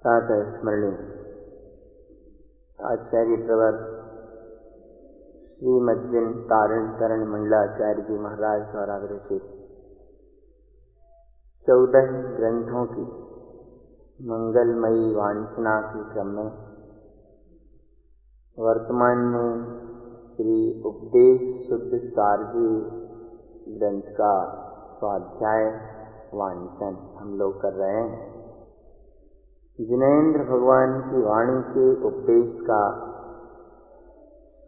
प्रातः स्मरणीय आचार्य प्रवर श्रीमद्जिन तारण मंडलाचार्य जी महाराज द्वारा विरचित 14 ग्रंथों की मंगलमयी वांछना के क्रम में वर्तमान में श्री उपदेश शुद्ध सारजी ग्रंथ का स्वाध्याय वांचन हम लोग कर रहे हैं। जिनेंद्र भगवान की वाणी के उपदेश का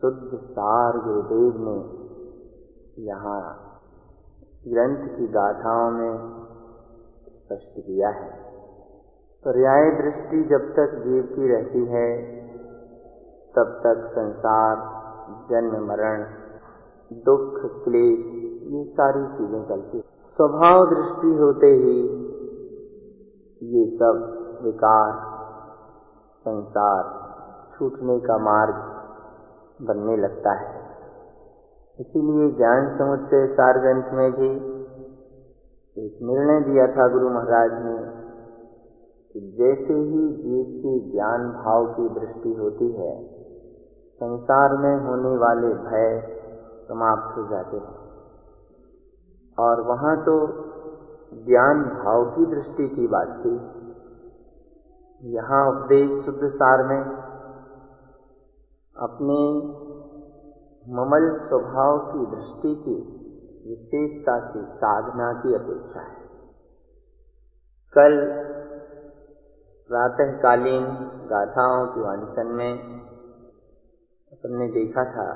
शुद्ध सार गुरुदेव ने यहाँ ग्रंथ की गाथाओं में स्पष्ट किया है। पर्याय दृष्टि जब तक जीव की रहती है तब तक संसार, जन्म मरण, दुख, क्लेश ये सारी चीजें चलती हैं। स्वभाव दृष्टि होते ही ये सब विकार, संसार छूटने का मार्ग बनने लगता है। इसीलिए ज्ञान समुच्चय सार ग्रंथ में भी एक निर्णय दिया था गुरु महाराज ने कि जैसे ही जीव की ज्ञान भाव की दृष्टि होती है, संसार में होने वाले भय समाप्त हो जाते हैं। और वहां तो ज्ञान भाव की दृष्टि की बात थी। यहाँ उपदेश शुद्ध सार में अपने ममल स्वभाव की दृष्टि की विशेषता की साधना की अपेक्षा है। कल प्रातःकालीन गाथाओं के वांचन में हमने देखा था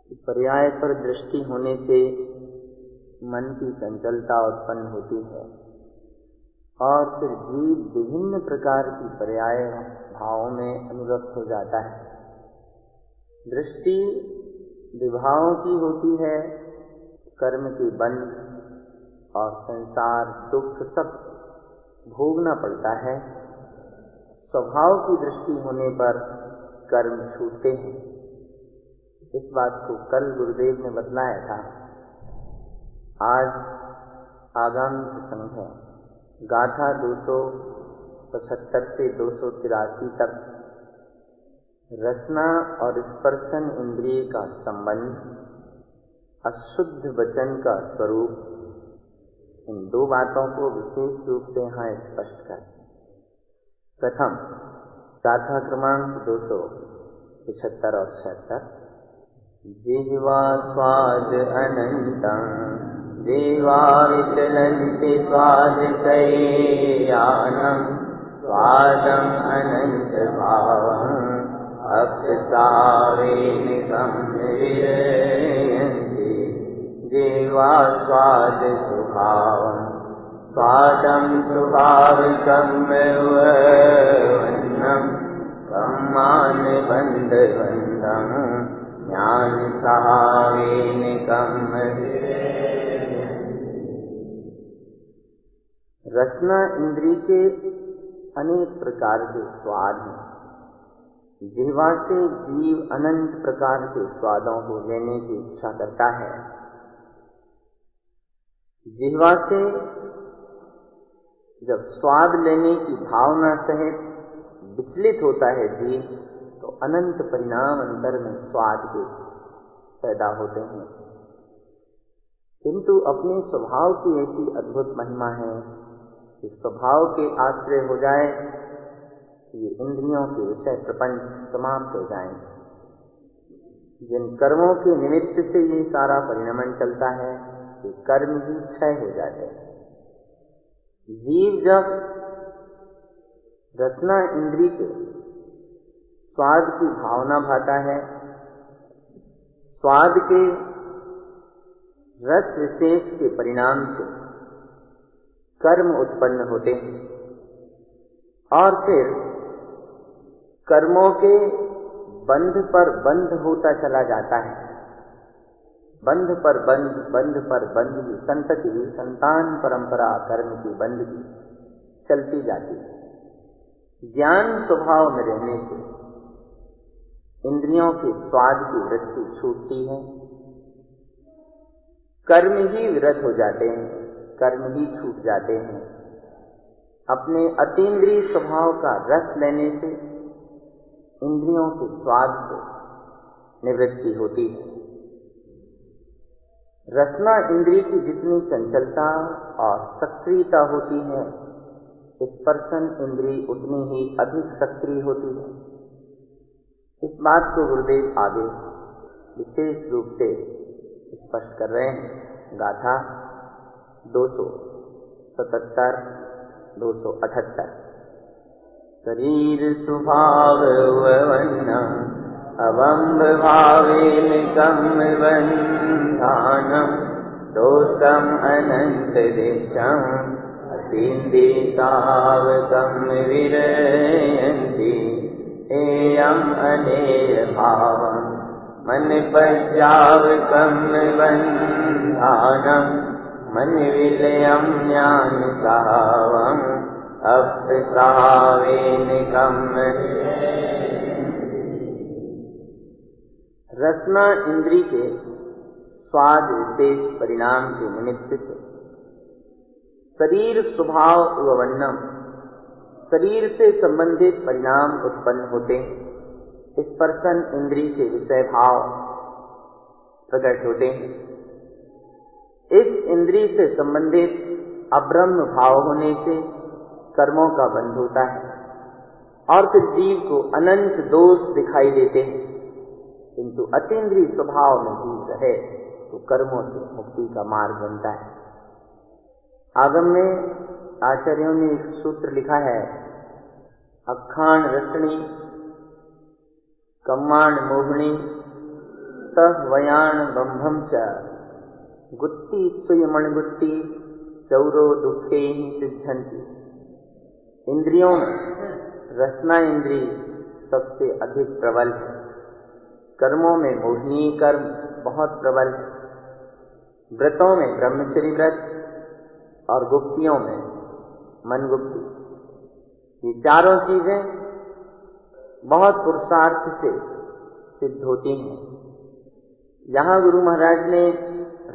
कि पर्याय पर दृष्टि होने से मन की चंचलता उत्पन्न होती है और फिर जीव विभिन्न प्रकार की पर्याय भावों में अनुरक्त हो जाता है। दृष्टि विभावों की होती है, कर्म के बंध और संसार दुख सब भोगना पड़ता है। स्वभाव की दृष्टि होने पर कर्म छूटते हैं। इस बात को कल गुरुदेव ने बतलाया था। आज आगामी प्रसंग है गाथा 275 से 283 तक। रसना और स्पर्शन इंद्रिय का संबंध, अशुद्ध वचन का स्वरूप, इन दो बातों को विशेष रूप से यहाँ स्पष्ट कर। प्रथम गाथा क्रमांक 275 और 76। जिह्वा स्वाद अनंतं देवा विचलन्ति स्वादसैयानं स्वादं अनंत भावं अप्सावेनिकं विरयन्ति। देवा स्वाद सुभावं स्वादं सुभाविकं वन्नं कम्मान बन्धवन्तं ज्ञान सहावेनिकं विरयन्ति। रसना इंद्रिय के अनेक प्रकार के स्वाद हैं। जिह्वा से जीव अनंत प्रकार के स्वादों को लेने की इच्छा करता है। जिह्वा से जब स्वाद लेने की भावना सहित विचलित होता है जीव, तो अनंत परिणाम अंतर में स्वाद के पैदा होते हैं। किंतु अपने स्वभाव की ऐसी अद्भुत महिमा है कि स्वभाव के आश्रय हो जाए, ये इंद्रियों के विषय प्रपंच समाप्त हो जाएंगे। जिन कर्मों के निमित्त से ये सारा परिणमन चलता है, ये कर्म ही क्षय हो जाते हैं। जीव जब रसना इंद्रिय के स्वाद की भावना भाता है, स्वाद के रस विशेष के परिणाम से कर्म उत्पन्न होते हैं और फिर कर्मों के बंध पर बंध होता चला जाता है। बंध पर बंध, बंध पर बंध की संतति, संतान परंपरा कर्म की बंध की चलती जाती है। ज्ञान स्वभाव में रहने से इंद्रियों के स्वाद की वृत्ति छूटती है, कर्म ही विरत हो जाते हैं, कर्म ही छूट जाते हैं। अपने अतीन्द्रिय स्वभाव का रस लेने से इंद्रियों के स्वाद से निवृत्ति होती है। रसना इंद्रिय की जितनी चंचलता और सक्रियता होती है, स्पर्शन इंद्रिय उतनी ही अधिक सक्रिय होती है। इस बात को गुरुदेव आगे विशेष रूप से स्पष्ट कर रहे हैं। गाथा 277 278। शरीर स्वभाव वन्ना अवम्ब भावेन कम बन्धानम दोषम अनंत देशम अतीन्द्रियतावकम विरयन्ति एयम अनेय भावम मन पश्चावकम बन्धानम मन विलयम ज्ञान सावम अप्सावेन कम। रसना इंद्री के स्वाद विशेष परिणाम के निमित्त से शरीर स्वभाव व वर्णम, शरीर से संबंधित परिणाम उत्पन्न होते हैं। स्पर्शन इंद्री के विषय भाव प्रकट होते हैं। इस इंद्री से संबंधित अब्रह्म भाव होने से कर्मों का बंध होता है और फिर जीव को अनंत दोष दिखाई देते हैं। किंतु अतीन्द्रिय स्वभाव में जीव रहे तो कर्मों से मुक्ति का मार्ग बनता है। आगम में आचार्यों ने एक सूत्र लिखा है, अखाण रसणी कम्माण मोहणी तह वयाण बंभम च गुत्ती सुयमण गुत्ती चौरो दुखे ही सिद्धंती। इंद्रियों में रसना इंद्रिय सबसे अधिक प्रबल है। कर्मों में मोहिनी कर्म बहुत प्रबल है। व्रतों में ब्रह्मचर्य व्रत और गुप्तियों में मन गुप्ती, ये चारों चीजें बहुत पुरुषार्थ से सिद्ध होती हैं। यहाँ गुरु महाराज ने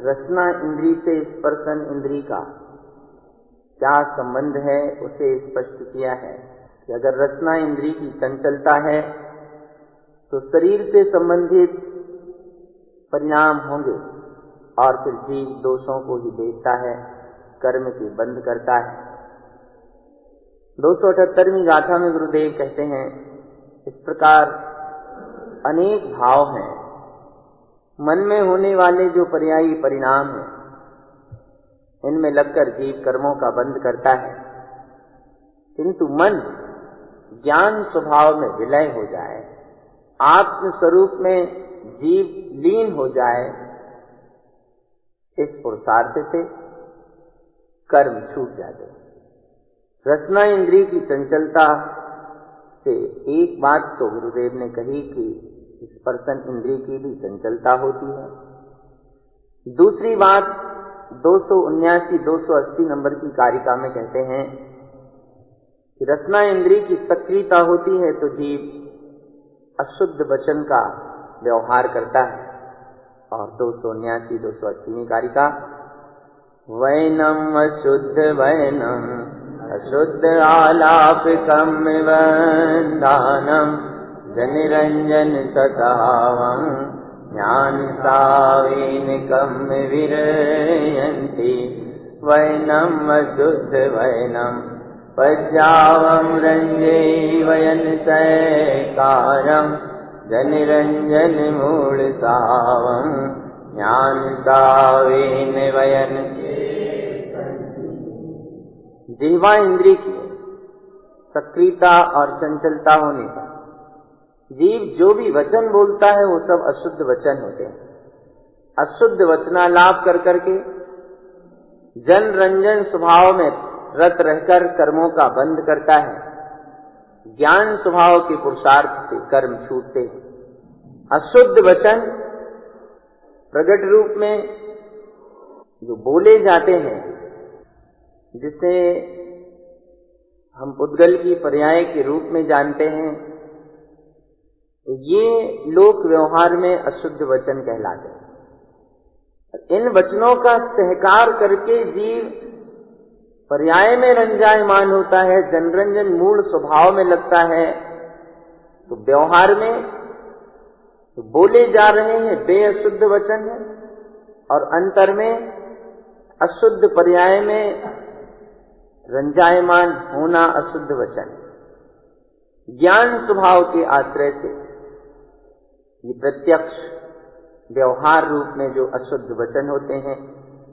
रसना इंद्री से स्पर्शन इंद्री का क्या संबंध है उसे स्पष्ट किया है कि अगर रसना इंद्री की चंचलता है तो शरीर से संबंधित परिणाम होंगे और फिर जीव दोषों को ही देखता है, कर्म की बंद करता है। 278वीं गाथा में गुरुदेव कहते हैं, इस प्रकार अनेक भाव हैं। मन में होने वाले जो पर्यायी परिणाम हैं, इनमें लगकर जीव कर्मों का बंद करता है। किंतु मन ज्ञान स्वभाव में विलय हो जाए, आत्म स्वरूप में जीव लीन हो जाए, इस पुरुषार्थ से कर्म छूट जाते। रसना इंद्रिय की चंचलता से एक बात तो गुरुदेव ने कही कि स्पर्शन इंद्रिय की भी चंचलता होती है। दूसरी बात 279-280 नंबर की कारिका में कहते हैं कि रसना इंद्रिय की सक्रियता होती है तो जीव अशुद्ध वचन का व्यवहार करता है। और 279-280 कारिका, वैनम अशुद्ध वैनम अशुद्ध आलापकम बंधानम जनिरंजन सतावं ज्ञान सावेन कम विरयन्ति वैनम अशुद्ध वैनम पज्जावं रंजे वयन सैकारं जनिरंजन मूल सावं ज्ञान सावेन वयन। जिह्वा इंद्रिय की सक्रियता और चंचलता होने पर जीव जो भी वचन बोलता है वो सब अशुद्ध वचन होते हैं। अशुद्ध वचनालाप कर करके जन रंजन स्वभाव में रत रहकर कर्मों का बंद करता है। ज्ञान स्वभाव के पुरुषार्थ से कर्म छूटते हैं। अशुद्ध वचन प्रगट रूप में जो बोले जाते हैं, जिसे हम पुद्गल की पर्याय के रूप में जानते हैं, ये लोक व्यवहार में अशुद्ध वचन कहलाते हैं। इन वचनों का सहकार करके जीव पर्याय में रंजायमान होता है, जनरंजन मूल स्वभाव में लगता है, तो व्यवहार में तो बोले जा रहे हैं बेअशुद्ध वचन है, और अंतर में अशुद्ध पर्याय में रंजायमान होना अशुद्ध वचन। ज्ञान स्वभाव के आश्रय से ये प्रत्यक्ष व्यवहार रूप में जो अशुद्ध वचन होते हैं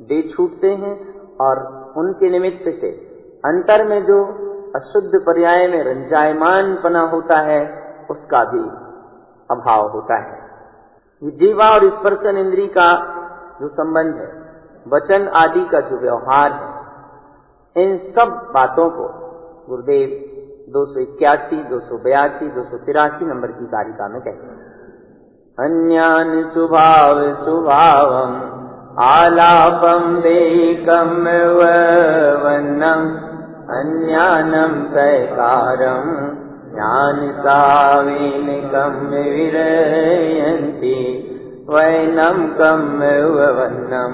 वे छूटते हैं, और उनके निमित्त से अंतर में जो अशुद्ध पर्याय में रंजायमानपना होता है उसका भी अभाव होता है। ये जीवा और स्पर्शन इंद्री का जो संबंध है, वचन आदि का जो व्यवहार है, इन सब बातों को गुरुदेव 281, 282, 283 नंबर की कारिका में कहते हैं। अन्यान स्वभाव स्वभावम आलापम देकम वन्नम अन्यानम तैकारम ज्ञान सावेनकम विरयन्ति वैनम कम वन्नम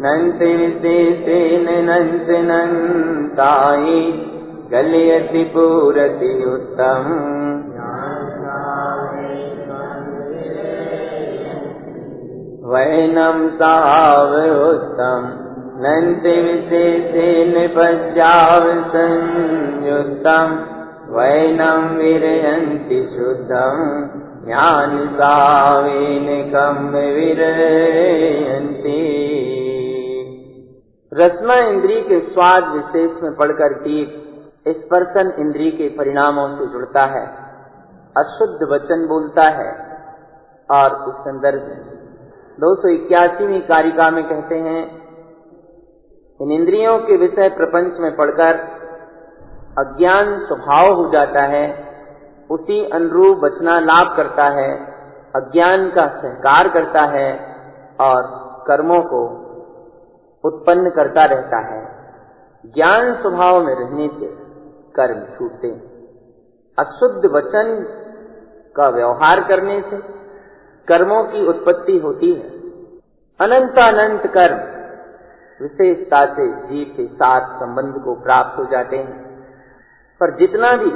नन्ति विशेषेण नन्ति नन्तायि गलयति पूरति उत्तम वैनम साव उत्तम नन्ति विशेषेण पश्चाव संयुक्तम वैनम विरयन्ति शुद्धम ज्ञान सावेनकम विरयन्ति। रसना इंद्रिय के स्वाद विशेष में पढ़कर जीव स्पर्शन इंद्रिय के परिणामों से जुड़ता है, अशुद्ध वचन बोलता है, और इस संदर्भ में 281वीं कारिका में कहते हैं, इन इंद्रियों के विषय प्रपंच में पढ़कर अज्ञान स्वभाव हो जाता है, उसी अनुरूप वचनालाप करता है, अज्ञान का सहकार करता है और कर्मों को उत्पन्न करता रहता है। ज्ञान स्वभाव में रहने से कर्म छूटते हैं। अशुद्ध वचन का व्यवहार करने से कर्मों की उत्पत्ति होती है। अनंत कर्म विशेषता से जीव के साथ संबंध को प्राप्त हो जाते हैं, पर जितना भी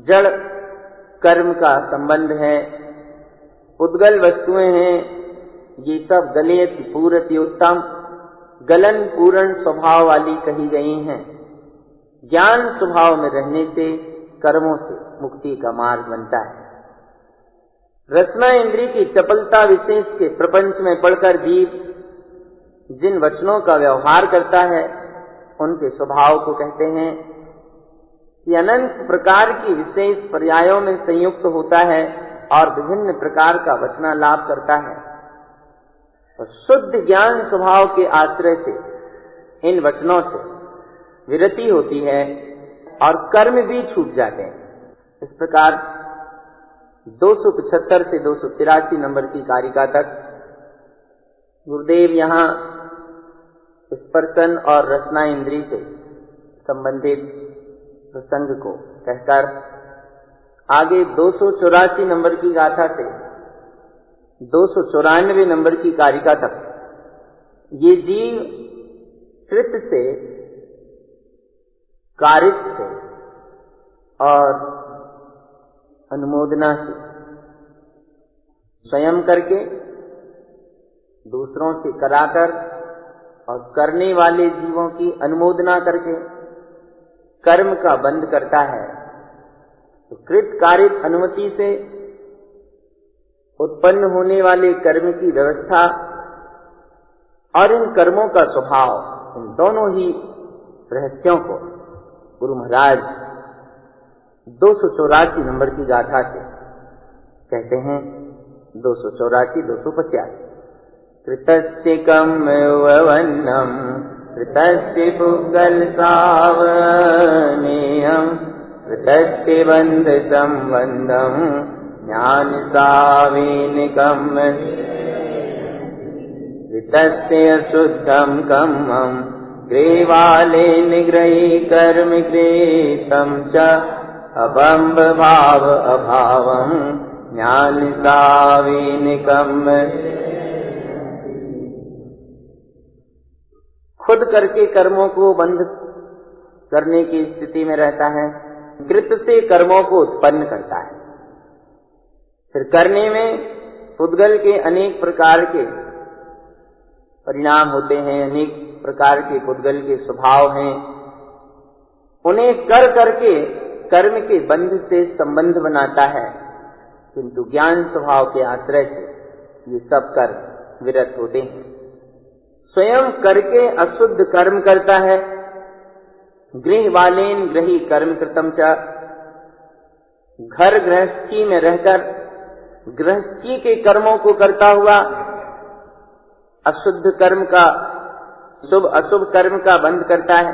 जड़ कर्म का संबंध है, उद्गल वस्तुएं हैं, ये सब गलयति पूरति उत्तम, गलन पूर्ण स्वभाव वाली कही गई हैं। ज्ञान स्वभाव में रहने से कर्मों से मुक्ति का मार्ग बनता है। रसना इंद्रिय की चपलता विशेष के प्रपंच में पढ़कर जीव जिन वचनों का व्यवहार करता है उनके स्वभाव को कहते हैं कि अनंत प्रकार की विशेष पर्यायों में संयुक्त होता है और विभिन्न प्रकार का वचनालाप करता है। तो शुद्ध ज्ञान स्वभाव के आश्रय से इन वचनों से विरति होती है और कर्म भी छूट जाते हैं। इस प्रकार 275 से 283 नंबर की कारिका तक गुरुदेव यहाँ स्पर्शन और रसना इंद्रिय से संबंधित प्रसंग को कहकर आगे 284 नंबर की गाथा से 294 नंबर की कारिका तक ये जीव कृत से, कारित से और अनुमोदना से, स्वयं करके, दूसरों से कराकर और करने वाले जीवों की अनुमोदना करके कर्म का बंध करता है। तो कृत कारित अनुमति से उत्पन्न होने वाले कर्म की व्यवस्था और इन कर्मों का स्वभाव, इन दोनों ही रहस्यों को गुरु महाराज 284 नंबर की गाथा से कहते हैं। 284, 285 कृतस्य कम्मवन्नम कृतस्य पुग्गल सावनेयम कृतस्य बंध संबंधम ज्ञान सावेनकम कृतस्य अशुद्धम कम्मम ग्रीवाले निग्रही कर्म कृतम च अबम्ब भाव अभावम ज्ञान सावेनकम। खुद करके कर्मों को बंद करने की स्थिति में रहता है, कृत से कर्मों को उत्पन्न करता है। फिर करने में पुद्गल के अनेक प्रकार के परिणाम होते हैं, अनेक प्रकार के पुद्गल के स्वभाव हैं। उन्हें कर करके कर्म के बंध से संबंध बनाता है, किंतु ज्ञान स्वभाव के आश्रय से ये सब कर्म विरत होते हैं। स्वयं करके अशुद्ध कर्म करता है। गृह वालेन गृही कर्म कृतम च, घर गृहस्थी में रहकर गृहस्थी के कर्मों को करता हुआ अशुद्ध कर्म का, शुभ अशुभ कर्म का बंध करता है।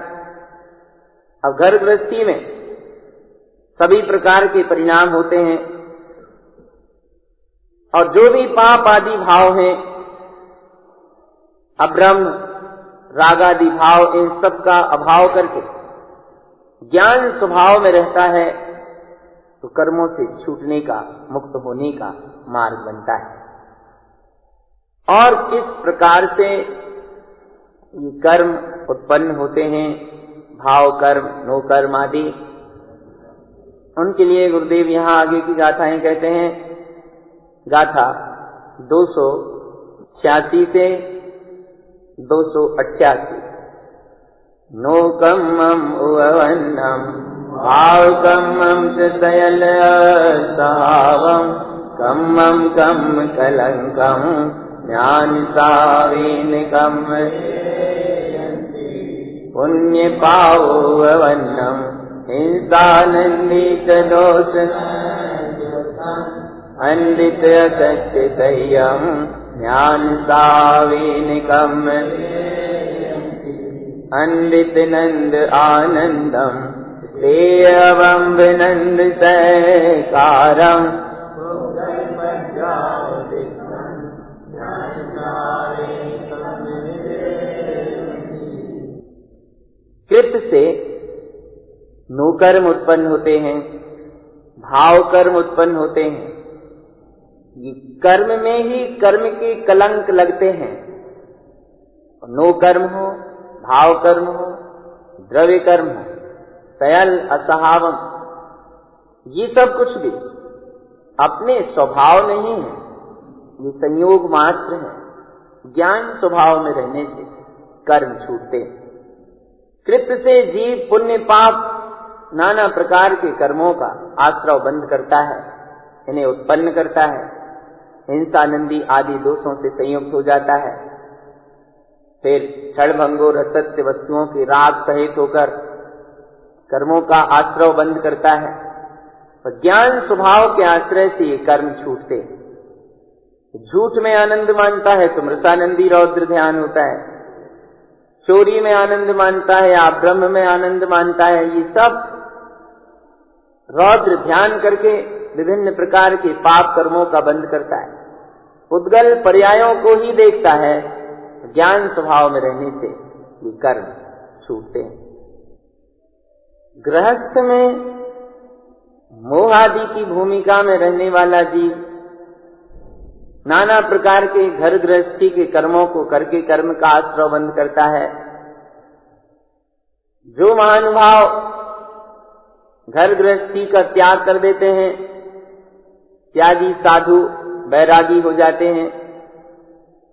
अब घर गृहस्थी में सभी प्रकार के परिणाम होते हैं, और जो भी पाप आदि भाव हैं, अब्रह्म राग आदि भाव, इन सब का अभाव करके ज्ञान स्वभाव में रहता है, तो कर्मों से छूटने का, मुक्त होने का मार्ग बनता है। और किस प्रकार से ये कर्म उत्पन्न होते हैं, भाव कर्म, नो कर्म आदि, उनके लिए गुरुदेव यहाँ आगे की गाथाएं कहते हैं। गाथा 286 से 288। नो कम्मम उवन्नम भाव कम्मम सयल सहावम कम्मम कम्म कलंकम ज्ञान सावीन कम्म पुण्य पावन्नम हिंसानंदित दोष अंडित असत्य संयम ज्ञान सावीन कम्म अंडित नंद आनंदम देवम विनंद सहकारम कृत से नो कर्म उत्पन्न होते हैं, भाव कर्म उत्पन्न होते हैं। ये कर्म में ही कर्म के कलंक लगते हैं। नो कर्म हो, भाव कर्म हो, द्रव्य कर्म हो, सयल असहावम, ये सब कुछ भी अपने स्वभाव नहीं है, ये संयोग मात्र है। ज्ञान स्वभाव में रहने से कर्म छूटते हैं। कृत से जीव पुण्य पाप नाना प्रकार के कर्मों का आश्रव बंद करता है, इन्हें उत्पन्न करता है। हिंसानंदी आदि दोषों से संयुक्त हो जाता है। फिर क्षणभंगुर असत्य वस्तुओं के राग सहित होकर कर्मों का आश्रव बंद करता है। और ज्ञान स्वभाव के आश्रय से ये कर्म छूटते हैं। झूठ में आनंद मानता है तो मृतानंदी रौद्र ध्यान होता है। चोरी में आनंद मानता है या ब्रह्म में आनंद मानता है। ये सब रौद्र ध्यान करके विभिन्न प्रकार के पाप कर्मों का बंद करता है। उद्गल पर्यायों को ही देखता है। ज्ञान स्वभाव में रहने से ये कर्म छूटते हैं। गृहस्थ में मोह आदि की भूमिका में रहने वाला जीव नाना प्रकार के घर गृहस्थी के कर्मों को करके कर्म का आश्रव बंद करता है। जो महानुभाव घर गृहस्थी का त्याग कर देते हैं, त्यागी साधु बैरागी हो जाते हैं,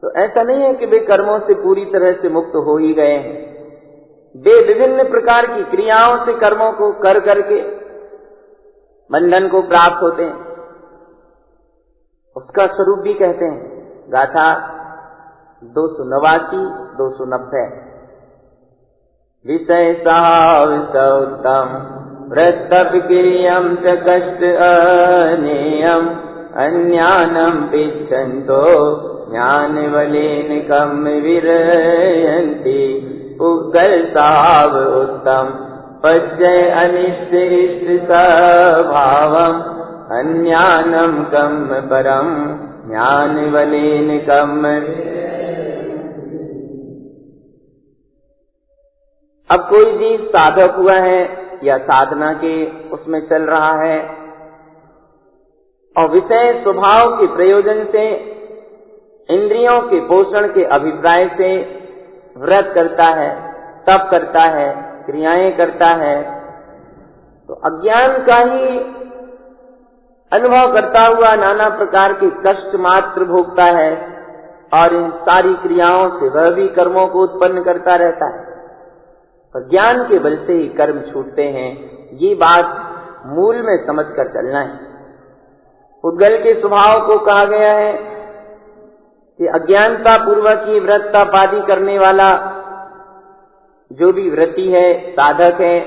तो ऐसा नहीं है कि वे कर्मों से पूरी तरह से मुक्त हो ही गए हैं। वे विभिन्न प्रकार की क्रियाओं से कर्मों को कर करके बंधन को प्राप्त होते हैं। उसका स्वरूप भी कहते हैं। गाथा 289, 290। विषय सावितम वृत्तविक्रियम च कष्ट अनेयम अन्यानम पिच्छन्तो ज्ञान बलेन कम विरयन्ति उग्गल साव उत्तम पश्य अनिष्ट इष्ट स्वभावम अन्यानम कम परम ज्ञान बलेन कम। अब कोई जीव साधक हुआ है या साधना के उसमें चल रहा है और विषय स्वभाव के प्रयोजन से, इंद्रियों के पोषण के अभिप्राय से व्रत करता है, तप करता है, क्रियाएं करता है, तो अज्ञान का ही अनुभव करता हुआ नाना प्रकार के कष्ट मात्र भोगता है और इन सारी क्रियाओं से वह भी कर्मों को उत्पन्न करता रहता है। और ज्ञान के बल से ही कर्म छूटते हैं, ये बात मूल में समझ कर चलना है। पुद्गल के स्वभाव को कहा गया है कि अज्ञानता पूर्वक ही व्रत तप आदि करने वाला जो भी व्रती है, साधक है,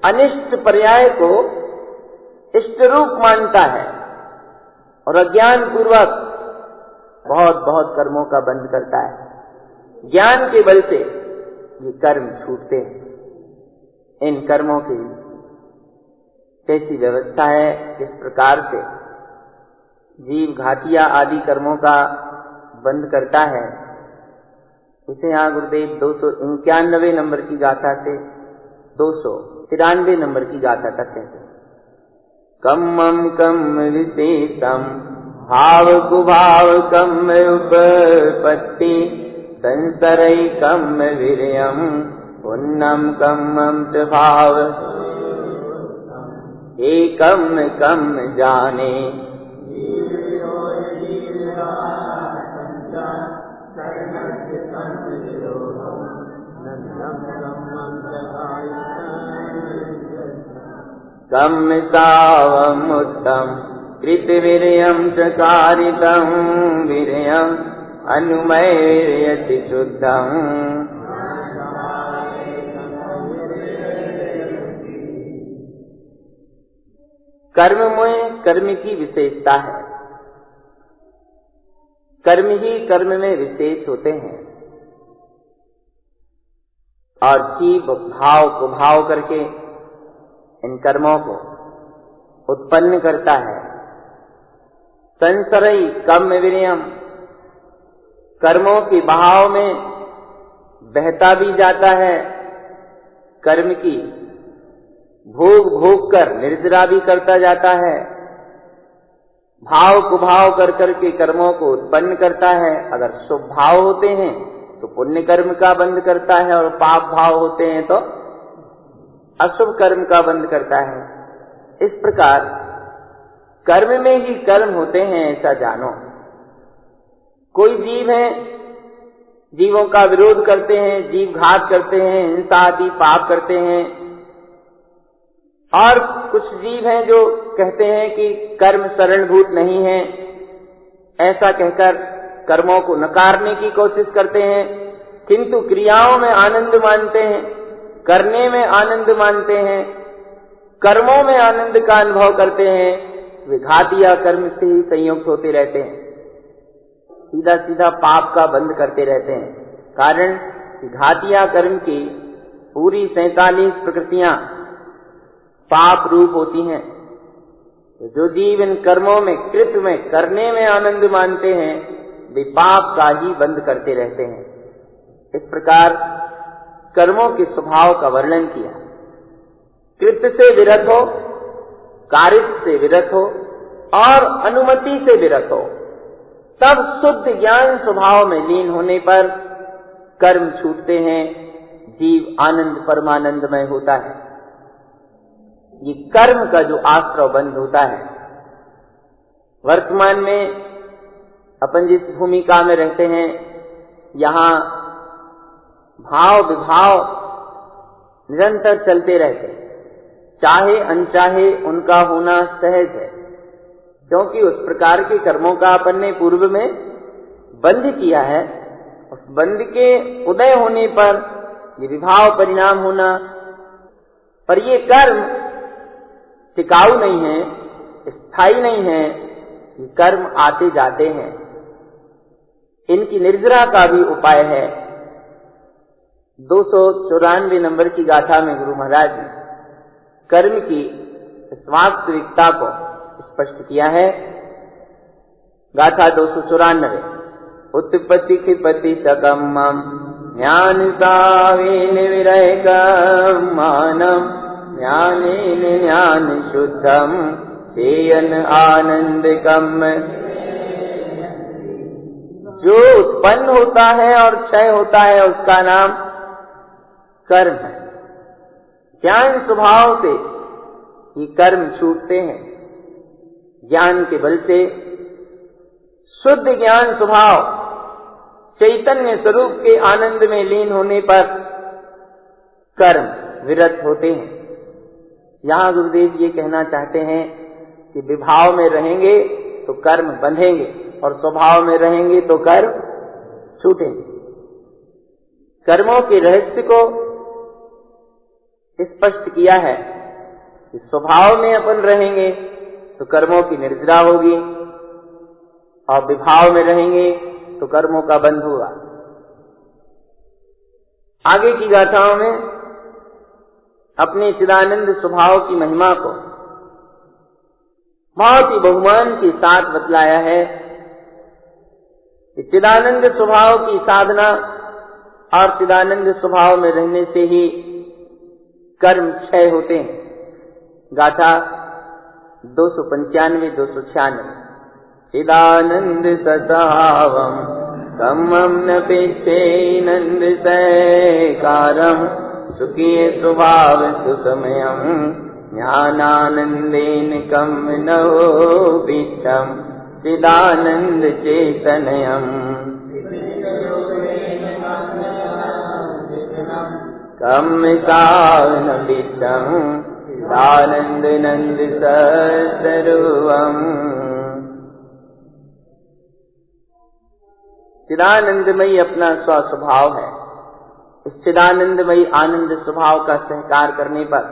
अनिष्ट पर्याय को इष्ट रूप मानता है और अज्ञान पूर्वक बहुत बहुत कर्मों का बंध करता है। ज्ञान के बल से ये कर्म छूटते हैं। इन कर्मों की कैसी व्यवस्था है, किस प्रकार से जीव घाटिया आदि कर्मों का बंद करता है, इसे यहाँ गुरुदेव 291 नंबर की गाथा से 293 नंबर की गाथा तक कहते हैं। कम्मं कम्म विशेषम भाव कुभाव कम्म उपपत्ति संसरै कम्म वीर्यम पुण्यम कम्मं च भाव एकम कम्म जाने। कम्म सावमुत्तम कृतवीर्यं च कारितं वीर्यं अनुमैर्यति शुद्धं। कर्म में कर्म की विशेषता है, कर्म ही कर्म में विशेष होते हैं और जीव भाव को भाव करके इन कर्मों को उत्पन्न करता है। संसरई कम्म वीर्यम, कर्मों के बहाव में बहता भी जाता है, कर्म की भोग भोग कर निर्जरा भी करता जाता है, भाव कुभाव कर करके कर्मों को उत्पन्न करता है। अगर शुभ भाव होते हैं तो पुण्य कर्म का बंध करता है और पाप भाव होते हैं तो अशुभ कर्म का बंध करता है। इस प्रकार कर्म में ही कर्म होते हैं, ऐसा जानो। कोई जीव है, जीवों का विरोध करते हैं, जीव घात करते हैं, हिंसा आदि पाप करते हैं, और कुछ जीव हैं जो कहते हैं कि कर्म शरणभूत नहीं है, ऐसा कहकर कर्मों को नकारने की कोशिश करते हैं, किंतु क्रियाओं में आनंद मानते हैं, करने में आनंद मानते हैं, कर्मों में आनंद का अनुभव करते हैं। वे घातिया कर्म से ही संयुक्त होते रहते हैं, सीधा सीधा पाप का बंध करते रहते हैं। कारण घातिया कर्म की पूरी 47 प्रकृतियां पाप रूप होती हैं। तो जो जीव इन कर्मों में कृत में करने में आनंद मानते हैं, वे पाप का ही बंध करते रहते हैं। इस प्रकार कर्मों के स्वभाव का वर्णन किया। कृत्य से विरत हो, कार्य से विरत हो और अनुमति से विरत हो, तब शुद्ध ज्ञान स्वभाव में लीन होने पर कर्म छूटते हैं, जीव आनंद परमानंदमय होता है। ये कर्म का जो आश्रव बंध होता है। वर्तमान में अपन जिस भूमिका में रहते हैं, यहाँ भाव विभाव निरंतर चलते रहते हैं, चाहे अनचाहे उनका होना सहज है, क्योंकि उस प्रकार के कर्मों का अपन ने पूर्व में बंध किया है। उस बंध के उदय होने पर ये विभाव परिणाम होना, पर ये कर्म टिकाऊ नहीं है, स्थायी नहीं है, ये कर्म आते जाते हैं। इनकी निर्जरा का भी उपाय है। 294 नंबर की गाथा में गुरु महाराज ने कर्म की वास्तविकता को स्पष्ट किया है। गाथा 294। उत्पत्ति क्षिपति सकम्मम ज्ञान सावेन विरयकमानम ज्ञानेन ज्ञान शुद्धम तेयन आनंदकम। जो उत्पन्न होता है और क्षय होता है उसका नाम कर्म है। ज्ञान स्वभाव से ये कर्म छूटते हैं। ज्ञान के बल से शुद्ध ज्ञान स्वभाव चैतन्य स्वरूप के आनंद में लीन होने पर कर्म विरत होते हैं। यहाँ गुरुदेव ये कहना चाहते हैं कि विभाव में रहेंगे तो कर्म बंधेंगे और स्वभाव में रहेंगे तो कर्म छूटेंगे। कर्मों के रहस्य को स्पष्ट किया है कि स्वभाव में अपन रहेंगे तो कर्मों की निर्जरा होगी और विभाव में रहेंगे तो कर्मों का बंध होगा। आगे की गाथाओं में अपने चिदानंद स्वभाव की महिमा को बहुत ही बहुमान के साथ बतलाया है कि चिदानंद स्वभाव की साधना और चिदानंद स्वभाव में रहने से ही कर्म क्षय होते हैं। गाथा 295-296 चिदानंद सतावम कम्मम न पेक्षेनंद सैकारम सुखीय स्वभाव सुखमयम ज्ञानानंदेन कम नवोपिष्टम चिदानंद चेतनयम कम कानविष्टम चिदानंद नंद सर्वम। चिदानंदमयी अपना स्वभाव है। इस चिदानंदमयी आनंद स्वभाव का सहकार करने पर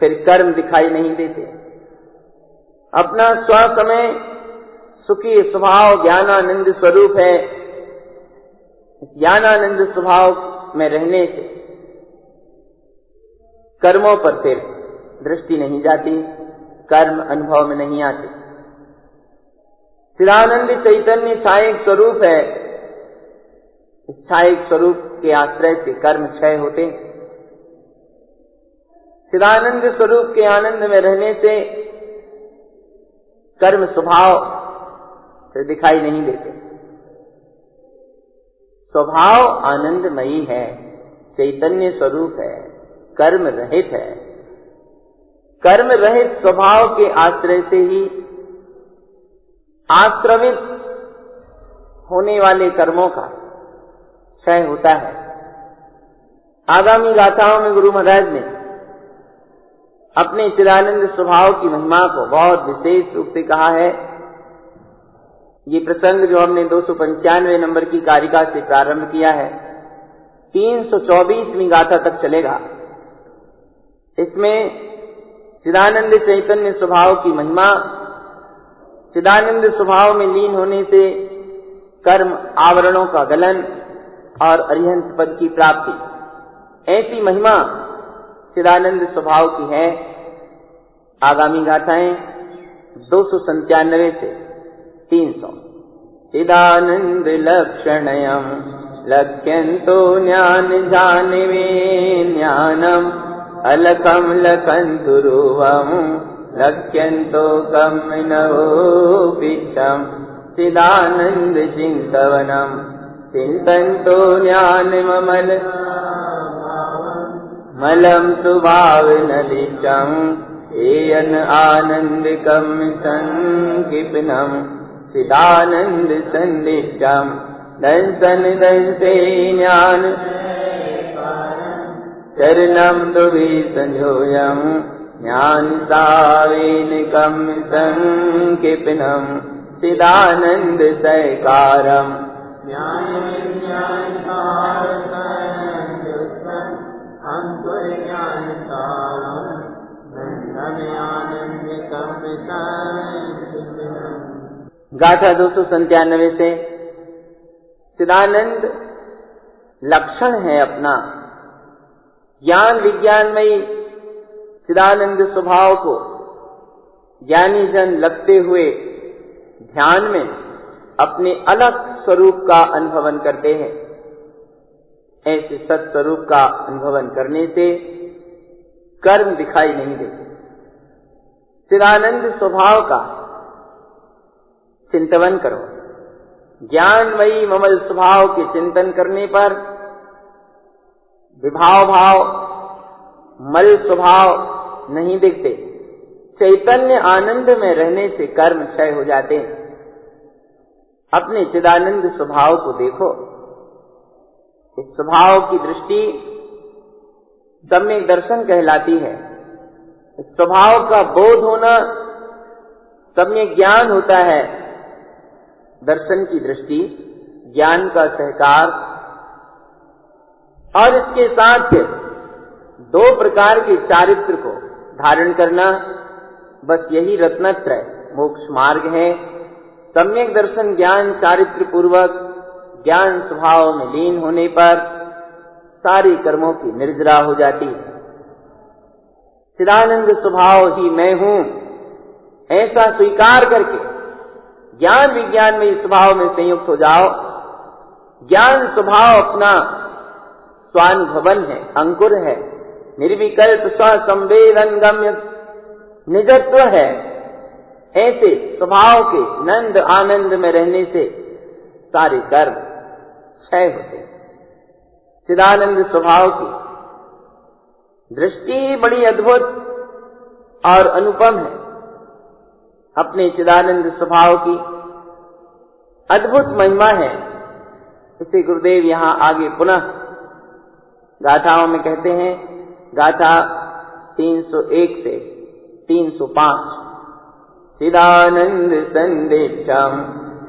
फिर कर्म दिखाई नहीं देते। अपना स्वसमय सुखी स्वभाव ज्ञानानंद स्वरूप है। ज्ञानानंद स्वभाव में रहने से कर्मों पर फिर दृष्टि नहीं जाती, कर्म अनुभव में नहीं आते। चिदानंद चैतन्य छायक स्वरूप है। इस छायक स्वरूप के आश्रय से कर्म क्षय होते। चिदानंद स्वरूप के आनंद में रहने से कर्म स्वभाव से दिखाई नहीं देते। स्वभाव आनंदमयी है, चैतन्य स्वरूप है, कर्म रहित है। कर्म रहित स्वभाव के आश्रय से ही आश्रमित होने वाले कर्मों का क्षय होता है। आगामी गाथाओं में गुरु महाराज ने अपने चिदानंद स्वभाव की महिमा को बहुत विशेष रूप से कहा है। ये प्रसंग जो हमने 295 नंबर की कारिका से प्रारंभ किया है 324वीं गाथा तक चलेगा। इसमें चिदानंद चैतन्य स्वभाव की महिमा, चिदानंद स्वभाव में लीन होने से कर्म आवरणों का गलन और अरिहंत पद की प्राप्ति, ऐसी महिमा चिदानंद स्वभाव की है। आगामी गाथाएं 297 से 300। चिदानंद लक्षणयम लक्ष्यंतो ज्ञान जानवे ज्ञानम अलकम लखंतु रूपम लक्ष्यंतो कम नवोपिष्टम चिदानंद चिंतवनम चिंतन्तो ज्ञानमल मलम सुभावनलिष्टम एयन आनंदिकम संकीर्णम चिदानंद संदिष्टम दंसन दंसे ज्ञान चरणम दुभि संजोयम ज्ञान सावेन कम संकीर्णम चिदानंद सैकारम गाथा 297 से चिदानंद लक्षण है अपना। ज्ञान विज्ञानमयी चिदानंद स्वभाव को ज्ञानी जन लगते हुए ध्यान में अपने अलग स्वरूप का अनुभवन करते हैं। ऐसे सत्स्वरूप का अनुभवन करने से कर्म दिखाई नहीं देते। चिदानंद स्वभाव का चिंतवन करो, ज्ञानमयी ममल स्वभाव के चिंतन करने पर विभाव भाव मल स्वभाव नहीं दिखते। चैतन्य आनंद में रहने से कर्म क्षय हो जाते हैं। अपने चिदानंद स्वभाव को देखो। इस स्वभाव की दृष्टि सम्यक दर्शन कहलाती है। इस स्वभाव का बोध होना सम्यक ज्ञान होता है। दर्शन की दृष्टि, ज्ञान का सहकार, और इसके साथ 2 प्रकार के चारित्र को धारण करना, बस यही रत्नत्रय मोक्ष मार्ग है। सम्यक दर्शन ज्ञान चारित्र पूर्वक ज्ञान स्वभाव में लीन होने पर सारी कर्मों की निर्जरा हो जाती है। चिदानंद स्वभाव ही मैं हूं, ऐसा स्वीकार करके ज्ञान विज्ञान में इस स्वभाव में संयुक्त हो जाओ। ज्ञान स्वभाव अपना स्वानुभवन है, अंकुर है, निर्विकल्प स्वसंवेदनगम्य निजत्व है। ऐसे स्वभाव के नंद आनंद में रहने से सारे कर्म क्षय होते हैं। चिदानंद स्वभाव की दृष्टि बड़ी अद्भुत और अनुपम है। अपने चिदानंद स्वभाव की अद्भुत महिमा है। इसे गुरुदेव यहां आगे पुनः गाथाओं में कहते हैं। गाथा 301 से 305। चिदानंद संदिष्टम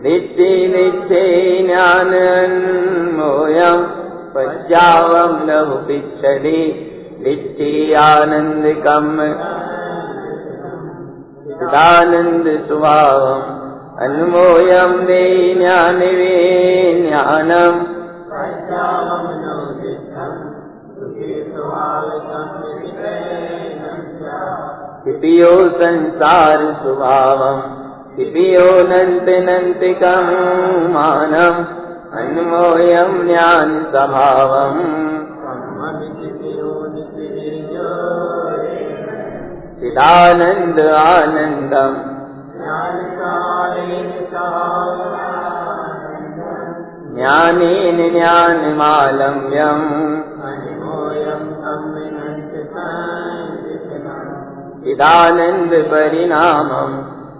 नित्य नित्य ज्ञानन्मोयम् पश्यावम लहु पिच्छदि नित्य आनंदकम् चिदानंद स्वभावम् अन्मोयम् दे ज्ञानवे ज्ञानम् पिपियो संसार स्वभावम् पिपियो नन्तिकम् मानम् अन्मोयम् ज्ञान स्वभावम् चिदानंद आनंदम् ज्ञानेन ज्ञानमालम्यम् चिदानंद परिणामम्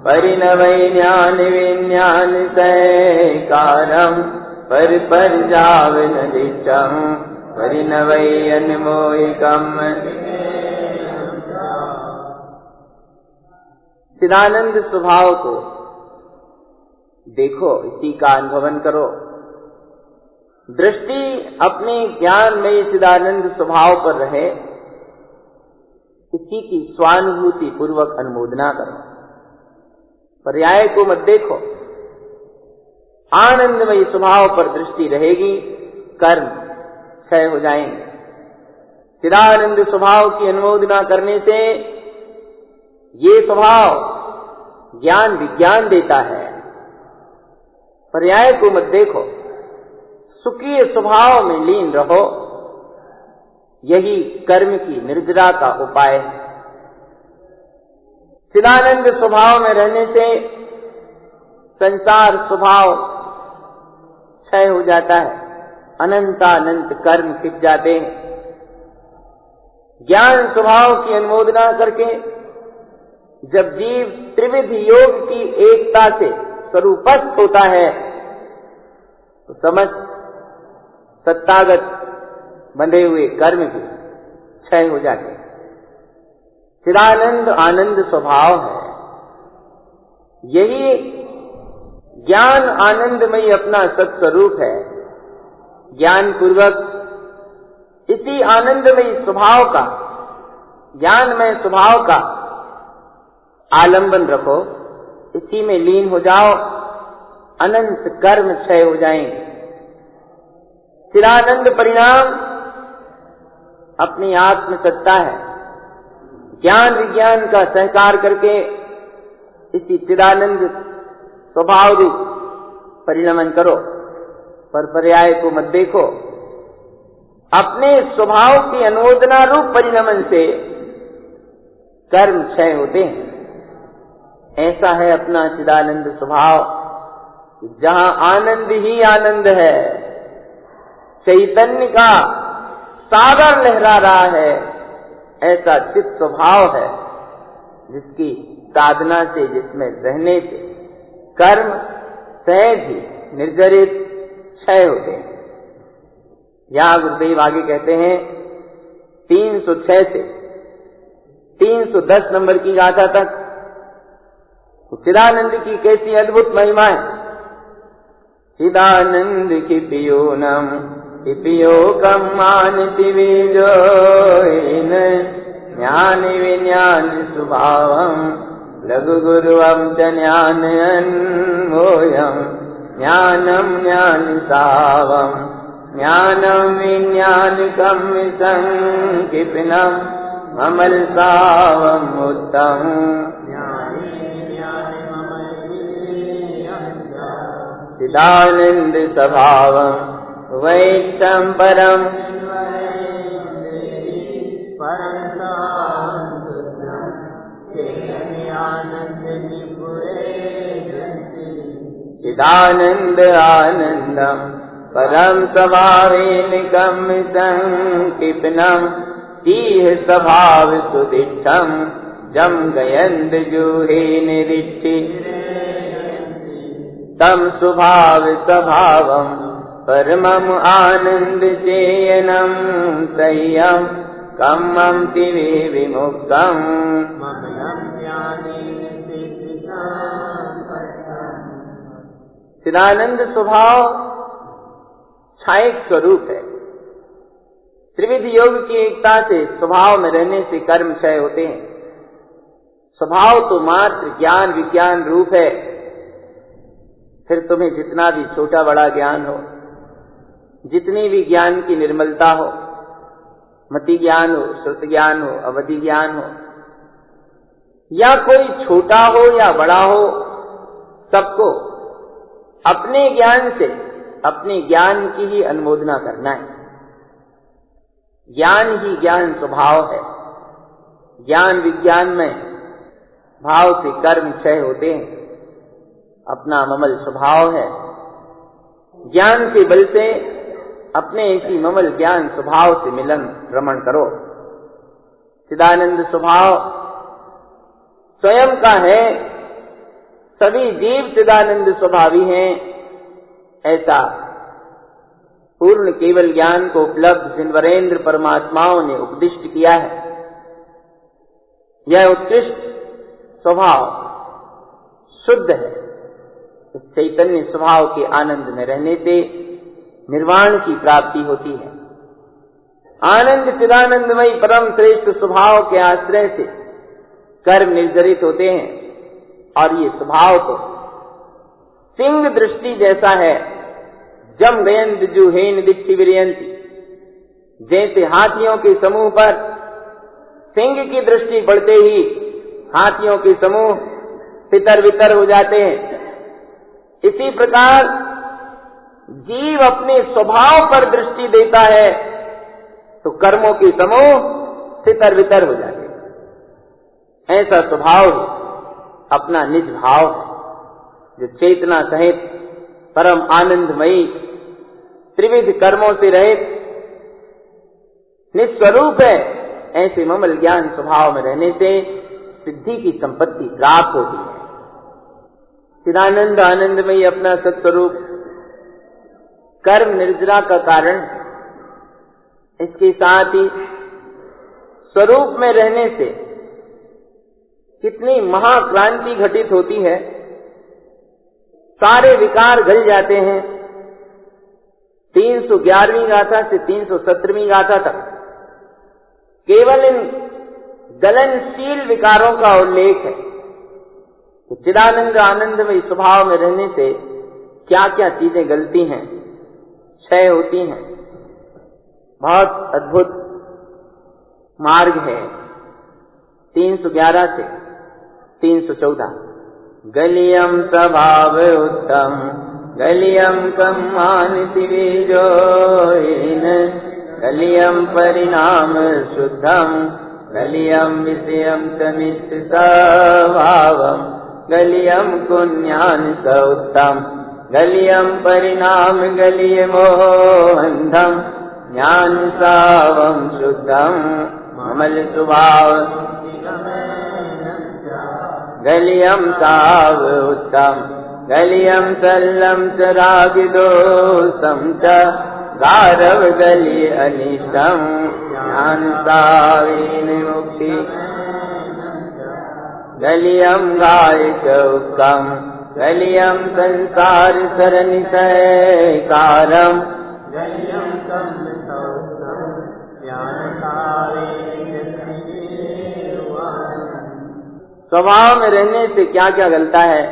परिणवै ज्ञान विज्ञान सहकारम् पर जावनदिष्टम् परिणवै अन्मोयकम्। चिदानंद स्वभाव को देखो, इसी का अनुभवन करो। दृष्टि अपने ज्ञान में चिदानंद स्वभाव पर रहे, इसी की स्वानुभूति पूर्वक अनुमोदना करो। पर्याय को मत देखो। आनंदमय स्वभाव पर दृष्टि रहेगी, कर्म क्षय हो जाएंगे। चिदानंद स्वभाव की अनुमोदना करने से ये स्वभाव ज्ञान विज्ञान देता है। पर्याय को मत देखो। सुखी स्वभाव में लीन रहो, यही कर्म की निर्जरा का उपाय है। चिदानंद स्वभाव में रहने से संसार स्वभाव क्षय हो जाता है, अनंतानंत कर्म खिंच जाते हैं। ज्ञान स्वभाव की अनुमोदना करके जब जीव त्रिविध योग की एकता से स्वरूपस्थ होता है तो समस्त सत्तागत बंधे हुए कर्म भी क्षय हो जाते हैं। चिदानंद आनंद स्वभाव है, यही ज्ञान आनंदमय अपना सत्स्वरूप है। ज्ञान पूर्वक इसी आनंदमय स्वभाव का, ज्ञानमय स्वभाव का आलंबन रखो, इसी में लीन हो जाओ, अनंत कर्म क्षय हो जाएंगे। चिदानंद परिणाम अपनी आत्म सत्ता है। ज्ञान विज्ञान का सहकार करके इसी चिदानंद स्वभाव रूप परिणमन करो। पर पर्याय को मत देखो। अपने स्वभाव की अनुमोदना रूप परिणमन से कर्म क्षय होते हैं। ऐसा है अपना चिदानंद स्वभाव। जहां आनंद ही आनंद है, चैतन्य का सागर लहरा रहा है, ऐसा चित्त स्वभाव है जिसकी साधना से, जिसमें रहने से कर्म सहज ही निर्जरित क्षय होते हैं। यहां गुरुदेव आगे कहते हैं 306 से 310 नंबर की गाथा तक चिदानंद की कैसी अद्भुत महिमा है। चिदानंद की पियोनम पियो कम मानति विजोइन ज्ञान विज्ञान स्वभावम लघु गुरुवम च ज्ञान अन्वोयम ज्ञानम ज्ञान सावम ज्ञानम विज्ञानिकम संकीर्णम अमल सावम उत्तम चिदानंद स्वभावम वैष्णव परम चिदानंद आनंदम परम स्वभावेनिकम संकीर्णम तीह स्वभाव सुदिष्टम जम गयंद जूहे निरिष्टि तम स्वभाव स्वभावम परमम आनंद चेयनम संयम कम्मम तिवे विमुक्तम चिदानंद स्वभाव छायक स्वरूप है। त्रिविध योग की एकता से स्वभाव में रहने से कर्म क्षय होते हैं। स्वभाव तो मात्र ज्ञान विज्ञान रूप है, फिर तुम्हें जितना भी छोटा बड़ा ज्ञान हो, जितनी भी ज्ञान की निर्मलता हो, मति ज्ञान हो, श्रुत ज्ञान हो, अवधि ज्ञान हो, या कोई छोटा हो या बड़ा हो, सबको अपने ज्ञान से अपने ज्ञान की ही अनुमोदना करना है। ज्ञान ही ज्ञान स्वभाव है। ज्ञान विज्ञान में भाव से कर्म क्षय होते हैं, अपना ममल स्वभाव है। ज्ञान के बल से अपने इसी ममल ज्ञान स्वभाव से मिलन रमण करो। चिदानंद स्वभाव स्वयं का है, सभी जीव चिदानंद स्वभावी हैं, ऐसा पूर्ण केवल ज्ञान को उपलब्ध जिन वरेंद्र परमात्माओं ने उपदिष्ट किया है। यह उत्कृष्ट स्वभाव शुद्ध है। इस चैतन्य स्वभाव के आनंद में रहने से निर्वाण की प्राप्ति होती है। आनंद चिदानंदमयी परम श्रेष्ठ स्वभाव के आश्रय से कर्म निर्जरित होते हैं, और ये स्वभाव तो सिंह दृष्टि जैसा है। जम गयंत जुहेन दीक्षि विरयंती, जैसे हाथियों के समूह पर सिंह की दृष्टि पड़ते ही हाथियों के समूह तितर बितर हो जाते हैं, इसी प्रकार जीव अपने स्वभाव पर दृष्टि देता है तो कर्मों के समूह तितर बितर हो जाते हैं। ऐसा स्वभाव अपना निज भाव है, जो चेतना सहित परम आनंदमयी त्रिविध कर्मों से रहित निस्वरूप है। ऐसे ममल ज्ञान स्वभाव में रहने से सिद्धि की संपत्ति प्राप्त होती है। चिदानंद आनंदमयी अपना सत्स्वरूप कर्म निर्जरा का कारण, इसके साथ ही स्वरूप में रहने से कितनी महाक्रांति घटित होती है। सारे विकार गल जाते हैं। 311वीं गाथा से 317वीं गाथा तक केवल इन गलनशील विकारों का उल्लेख है। तो चिदानंद आनंदमय स्वभाव में रहने से क्या क्या चीजें गलती हैं, क्षय होती हैं। बहुत अद्भुत मार्ग है। 311 से 314 गलियम स्वभाव उत्तम गलियम कम मानति विजोइन गलियम परिणाम शुद्धम गलियम विषयम तनिष्ठ स्वभावम गलियम पुण्यान स उत्तम गलियम परिणाम गलिय मोहंधम ज्ञान सावम शुद्धम ममल स्वभाव गलियम साव उत्तम गलियम सल्लम च रागिदोषम च गारव गली अनिष्टम ज्ञान सावीन मुक्ति गलियम गाय चौकम गलियम संसार सरनिकारम गलियम स्वभाव में रहने से क्या क्या गलता है?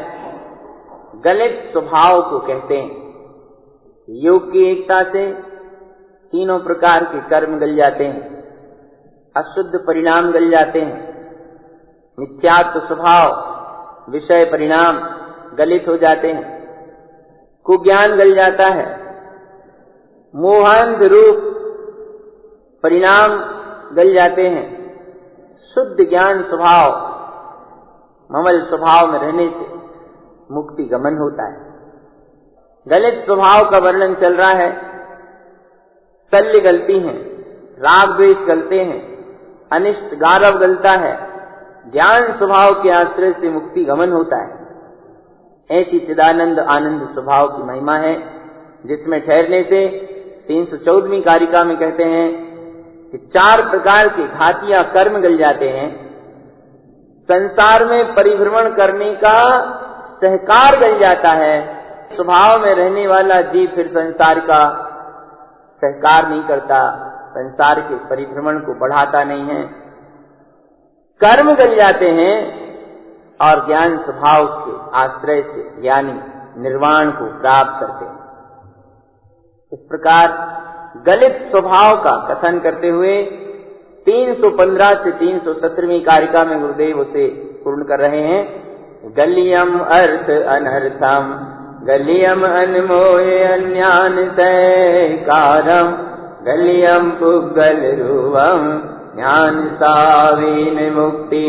गलित स्वभाव को कहते हैं। योग की एकता से तीनों प्रकार के कर्म गल जाते हैं, अशुद्ध परिणाम गल जाते हैं, मिथ्यात्व स्वभाव विषय परिणाम गलित हो जाते हैं, कुज्ञान गल जाता है, मोहांध रूप परिणाम गल जाते हैं, शुद्ध ज्ञान स्वभाव ममल स्वभाव में रहने से मुक्ति गमन होता है। गलित स्वभाव का वर्णन चल रहा है। शल्य गलती हैं, राग द्वेष गलते हैं, अनिष्ट गारव गलता है, ज्ञान स्वभाव के आश्रय से मुक्ति गमन होता है। ऐसी चिदानंद आनंद स्वभाव की महिमा है, जिसमें ठहरने से 314वीं कारिका में कहते हैं कि 4 प्रकार के घातिया कर्म गल जाते हैं। संसार में परिभ्रमण करने का सहकार गल जाता है। स्वभाव में रहने वाला जीव फिर संसार का सहकार नहीं करता, संसार के परिभ्रमण को बढ़ाता नहीं है। कर्म गल जाते हैं और ज्ञान स्वभाव के आश्रय से यानी निर्वाण को प्राप्त करते हैं। इस प्रकार गलित स्वभाव का कथन करते हुए 315 से 317वीं कारिका में गुरुदेव उसे पूर्ण कर रहे हैं। गलियम अर्थ अनर्थम गलियम अनमोहे अन्यान सहकारम गलियम पुगल रूपम ज्ञान सावीन मुक्ति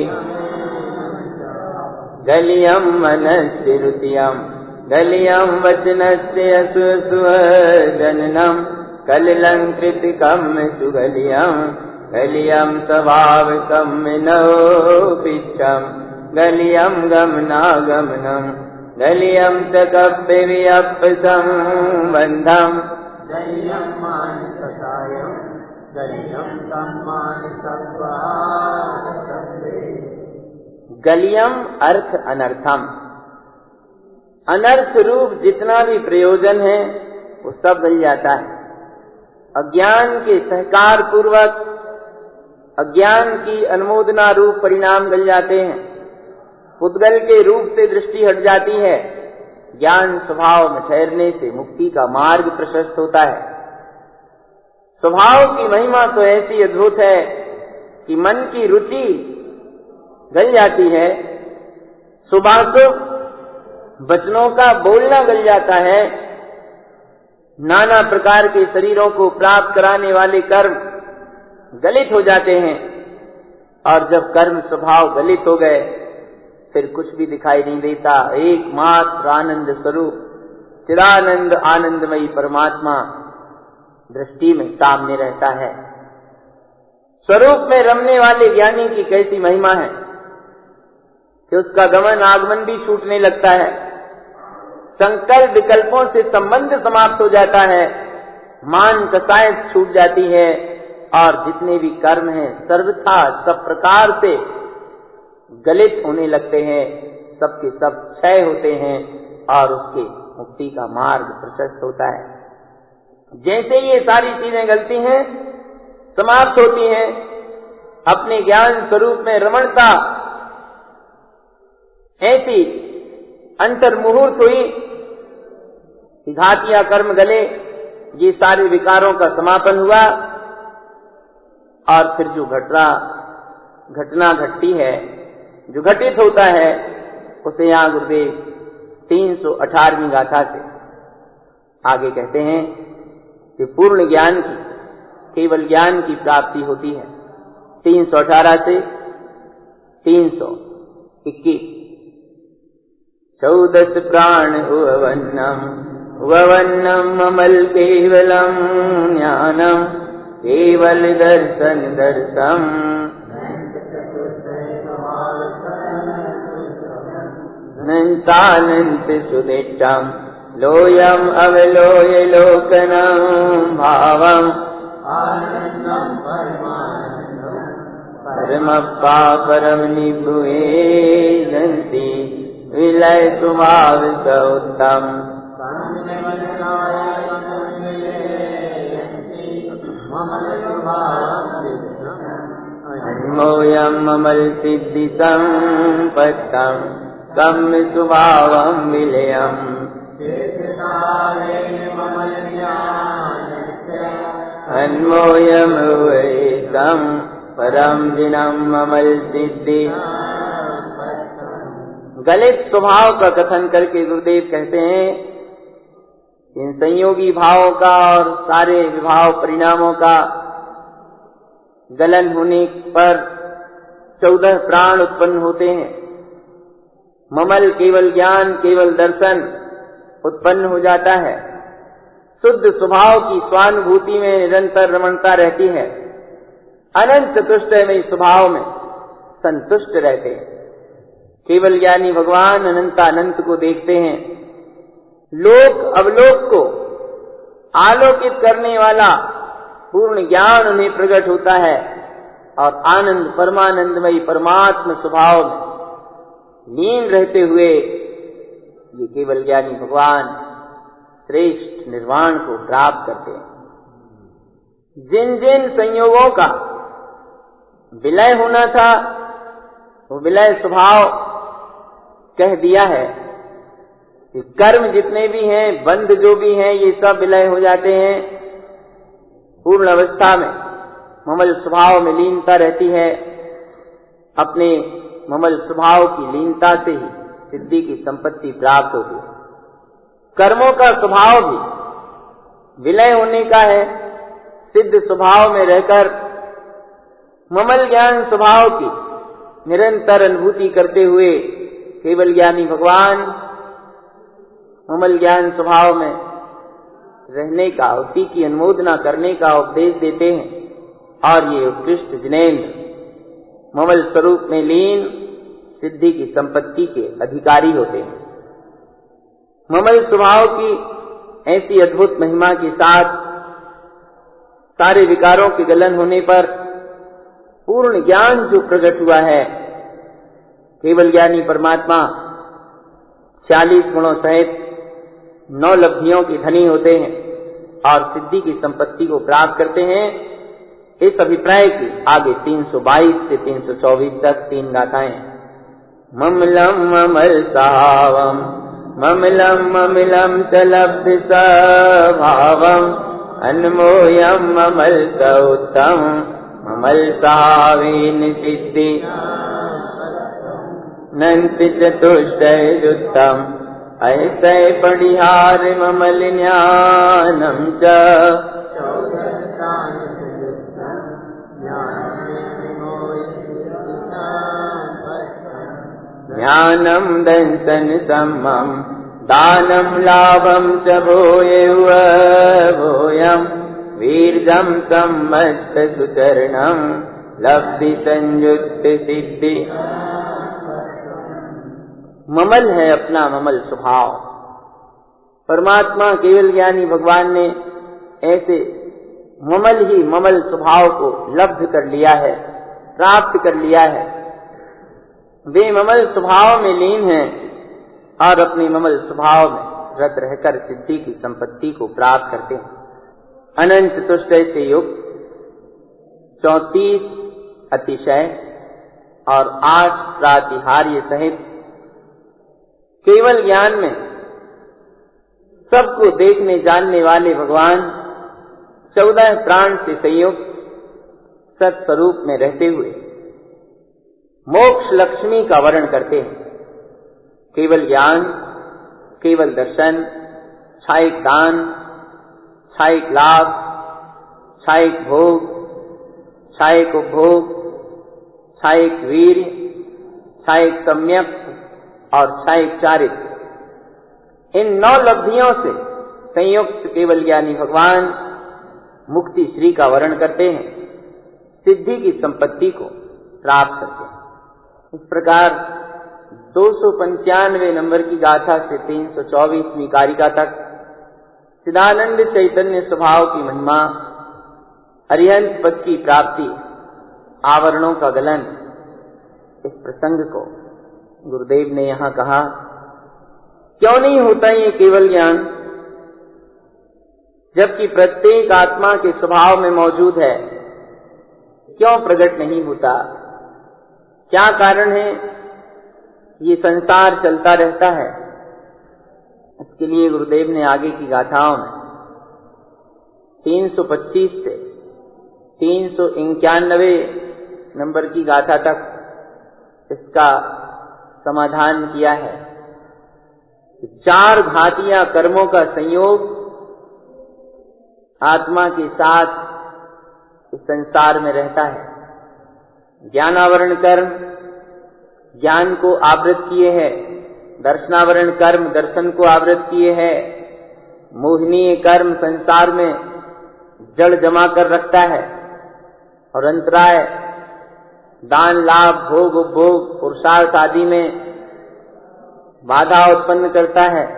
गलियम मनस्य रुतियम गलियम वचनस्य असुसुवदनम कलिलंकृतिकम सुगलियम गलियम स्वभावकम नौपिच्छम गलियम गमनागमनम गलियम तकव्यव्यपसंबंधम गलियम मानसकायम गलियम सम्मानसत्वा गलियम अर्थ अनर्थम। अनर्थ रूप जितना भी प्रयोजन है वो सब गल जाता है। अज्ञान के सहकार पूर्वक अज्ञान की अनुमोदना रूप परिणाम गल जाते हैं। पुद्गल के रूप से दृष्टि हट जाती है। ज्ञान स्वभाव में ठहरने से मुक्ति का मार्ग प्रशस्त होता है। स्वभाव की महिमा तो ऐसी अद्भुत है कि मन की रुचि गल जाती है। सुभाषुभ वचनों का बोलना गल जाता है। नाना प्रकार के शरीरों को प्राप्त कराने वाले कर्म गलित हो जाते हैं और जब कर्म स्वभाव गलित हो गए फिर कुछ भी दिखाई नहीं देता। एकमात्र आनंद स्वरूप चिदानंद आनंदमयी परमात्मा दृष्टि में सामने रहता है। स्वरूप में रमने वाले ज्ञानी की कैसी महिमा है कि उसका गमन आगमन भी छूटने लगता है। संकल्प विकल्पों से संबंध समाप्त हो जाता है। मान कसायत छूट जाती है और जितने भी कर्म हैं सर्वथा सब प्रकार से गलित होने लगते हैं। सबके सब क्षय होते हैं और उसके मुक्ति का मार्ग प्रशस्त होता है। जैसे ये सारी चीजें गलती हैं समाप्त होती हैं, अपने ज्ञान स्वरूप में रमणता ऐसी अंतर्मुहूर्त हुई कि घातिया कर्म गले, ये सारे विकारों का समापन हुआ और फिर जो घटना घटती है, जो घटित होता है उसे यहाँ गुरुदेव 318वीं गाथा से आगे कहते हैं कि पूर्ण ज्ञान की केवल ज्ञान की प्राप्ति होती है। 318 से 321 14 प्राण हुवन्नम अमल केवलम ज्ञानम केवल दर्शन दर्शम अनंतानंत सुदिष्टम लोयम अवलोय लोकनम भावम परमप्पा परम निभुए जंती विलय स्वभाव सौतम अन्मोयम अमल सिद्धि संपत्तम कम्य स्वभावम विलयम अन्मोयम वेदम परम दिनम अमल सिद्धि। गलित स्वभाव का कथन करके गुरुदेव कहते हैं इन संयोगी भावों का और सारे विभाव परिणामों का गलन होने पर 14 प्राण उत्पन्न होते हैं। ममल केवल ज्ञान केवल दर्शन उत्पन्न हो जाता है। शुद्ध स्वभाव की स्वानुभूति में निरंतर रमणता रहती है। अनंत चतुष्टयमय स्वभाव में संतुष्ट रहते हैं। केवल ज्ञानी भगवान अनंतानंत को देखते हैं। लोक अवलोक को आलोकित करने वाला पूर्ण ज्ञान उन्हें प्रकट होता है और आनंद परमानंदमयी परमात्म स्वभाव में लीन रहते हुए ये केवल ज्ञानी भगवान श्रेष्ठ निर्वाण को प्राप्त करते हैं। जिन जिन संयोगों का विलय होना था वो विलय स्वभाव कह दिया है कि कर्म जितने भी हैं बंध जो भी हैं ये सब विलय हो जाते हैं। पूर्ण अवस्था में ममल स्वभाव में लीनता रहती है। अपने ममल स्वभाव की लीनता से ही सिद्धि की संपत्ति प्राप्त होती है। कर्मों का स्वभाव भी विलय होने का है। सिद्ध स्वभाव में रहकर ममल ज्ञान स्वभाव की निरंतर अनुभूति करते हुए केवल ज्ञानी भगवान ममल ज्ञान स्वभाव में रहने का उसी की अनुमोदना करने का उपदेश देते हैं और ये उत्कृष्ट जिनेन्द्र ममल स्वरूप में लीन सिद्धि की संपत्ति के अधिकारी होते हैं। ममल स्वभाव की ऐसी अद्भुत महिमा के साथ सारे विकारों के गलन होने पर पूर्ण ज्ञान जो प्रकट हुआ है केवल ज्ञानी परमात्मा 40 गुणों सहित 9 लब्धियों के धनी होते हैं और सिद्धि की संपत्ति को प्राप्त करते हैं। इस अभिप्राय की आगे 322 से 324 तक 3 गाथाएं। ममलम ममल सावम ममलम ममलम च लब्ध सभावम अन्मोयम ममल सौतम ममल सावेन सिद्धि नंत चतुष्टय युक्तम ऐसे पड़िहार ममल ज्ञानम च ज्ञानम दंसन सम्मम दानम लाभम च भूयम वीर्यम सम्मत सुचरणम लब्धि संयुक्त सिद्धि। ममल है अपना ममल स्वभाव। परमात्मा केवल ज्ञानी भगवान ने ऐसे ममल ही ममल स्वभाव को लब्ध कर लिया है, प्राप्त कर लिया है। वे ममल स्वभाव में लीन हैं और अपने ममल स्वभाव में रत रहकर सिद्धि की संपत्ति को प्राप्त करते हैं। अनंत चतुष्टय से युक्त 34 अतिशय और 8 प्रातिहार्य सहित केवल ज्ञान में सबको देखने जानने वाले भगवान 14 प्राण से संयुक्त सत्स्वरूप में रहते हुए मोक्ष लक्ष्मी का वर्ण करते हैं। केवल ज्ञान, केवल दर्शन, क्षायिक दान, क्षायिक लाभ, क्षायिक भोग, क्षायिक उपभोग, क्षायिक वीर्य, क्षायिक सम्यक और क्षायिक चारित्र इन 9 लब्धियों से संयुक्त केवल ज्ञानी भगवान मुक्ति श्री का वर्ण करते हैं, सिद्धि की संपत्ति को प्राप्त करते हैं। इस प्रकार 295 नंबर की गाथा से 324वीं कारिका तक चिदानंद चैतन्य स्वभाव की महिमा, अरिहंत पद की प्राप्ति, आवरणों का गलन, इस प्रसंग को गुरुदेव ने यहाँ कहा। क्यों नहीं होता ये केवल ज्ञान, जबकि प्रत्येक आत्मा के स्वभाव में मौजूद है? क्यों प्रकट नहीं होता? क्या कारण है? ये संसार चलता रहता है। इसके लिए गुरुदेव ने आगे की गाथाओं में 325 से 391 नंबर की गाथा तक इसका समाधान किया है। 4 घातियां कर्मों का संयोग आत्मा के साथ इस संसार में रहता है। ज्ञानावरण कर्म ज्ञान को आवृत किए है, दर्शनावरण कर्म दर्शन को आवृत किए है, मोहनीय कर्म संसार में जड़ जमा कर रखता है और अंतराय दान लाभ भोग उपभोग पुरुषार्थ आदि में बाधा उत्पन्न करता है।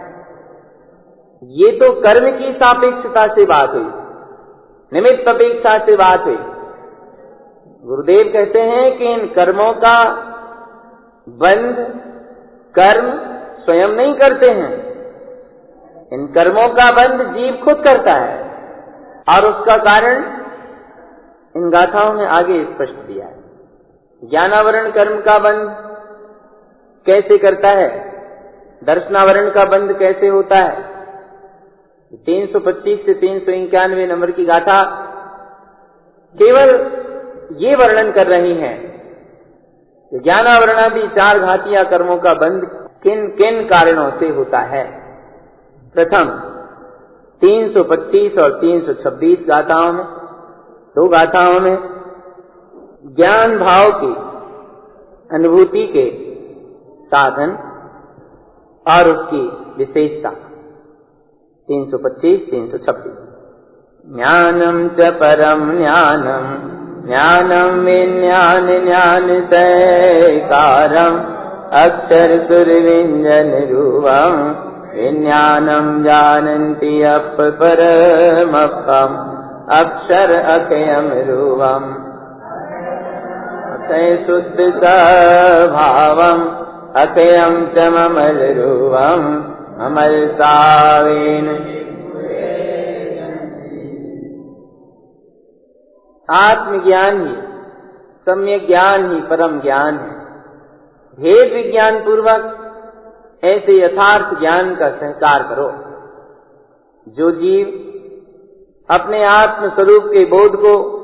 ये तो कर्म की सापेक्षता से बात हुई, निमित्त अपेक्षा से बात हुई। गुरुदेव कहते हैं कि इन कर्मों का बंध कर्म स्वयं नहीं करते हैं, इन कर्मों का बंध जीव खुद करता है, और उसका कारण इन गाथाओं में आगे स्पष्ट दिया है। ज्ञानावरण कर्म का बंध कैसे करता है, दर्शनावरण का बंध कैसे होता है? 325 से 391 नंबर की गाथा केवल ये वर्णन कर रही है कि ज्ञानावरणादि 4 घातिया कर्मों का बंध किन किन कारणों से होता है। प्रथम 325 और 326 गाथाओं में, 2 गाथाओं में ज्ञान भाव की अनुभूति के साधन और उसकी विशेषता। 325 326 ज्ञानम च परम ज्ञानम ज्ञानम विज्ञान ज्ञान तैकारम अक्षर सुरविंजन रूपम विज्ञानम जानन्ति अप परमपम अक्षर अक्षयम रूपम अक्षय शुद्ध स्वभावम अक्षयम च ममल रूपम अमल सावेन। आत्मज्ञान ही सम्यक ज्ञान ही परम ज्ञान है। भेद विज्ञान पूर्वक ऐसे यथार्थ ज्ञान का सहकार करो। जो जीव अपने आत्म स्वरूप के बोध को,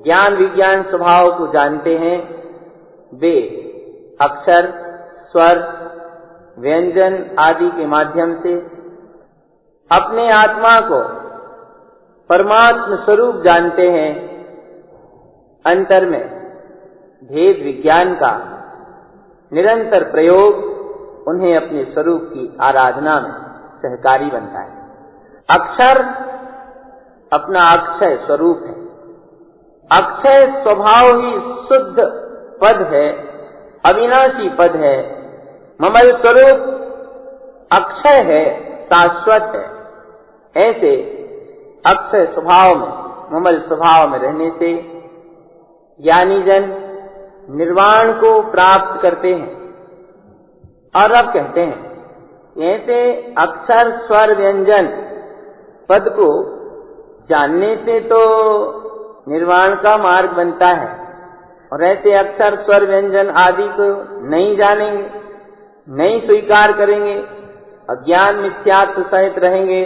ज्ञान विज्ञान स्वभाव को जानते हैं, वे अक्षर स्वर व्यंजन आदि के माध्यम से अपने आत्मा को परमात्म स्वरूप जानते हैं। अंतर में भेद विज्ञान का निरंतर प्रयोग उन्हें अपने स्वरूप की आराधना में सहकारी बनता है। अक्षर अपना अक्षय स्वरूप है। अक्षय स्वभाव ही शुद्ध पद है, अविनाशी पद है। ममल स्वरूप अक्षय है, शाश्वत है। ऐसे अक्षय स्वभाव में, ममल स्वभाव में रहने से ज्ञानी जन निर्वाण को प्राप्त करते हैं। और अब कहते हैं ऐसे अक्षर स्वर व्यंजन पद को जानने से तो निर्वाण का मार्ग बनता है, और ऐसे अक्षर स्वर व्यंजन आदि को नहीं जानेंगे, नहीं स्वीकार करेंगे, अज्ञान मिथ्यात्व सहित रहेंगे,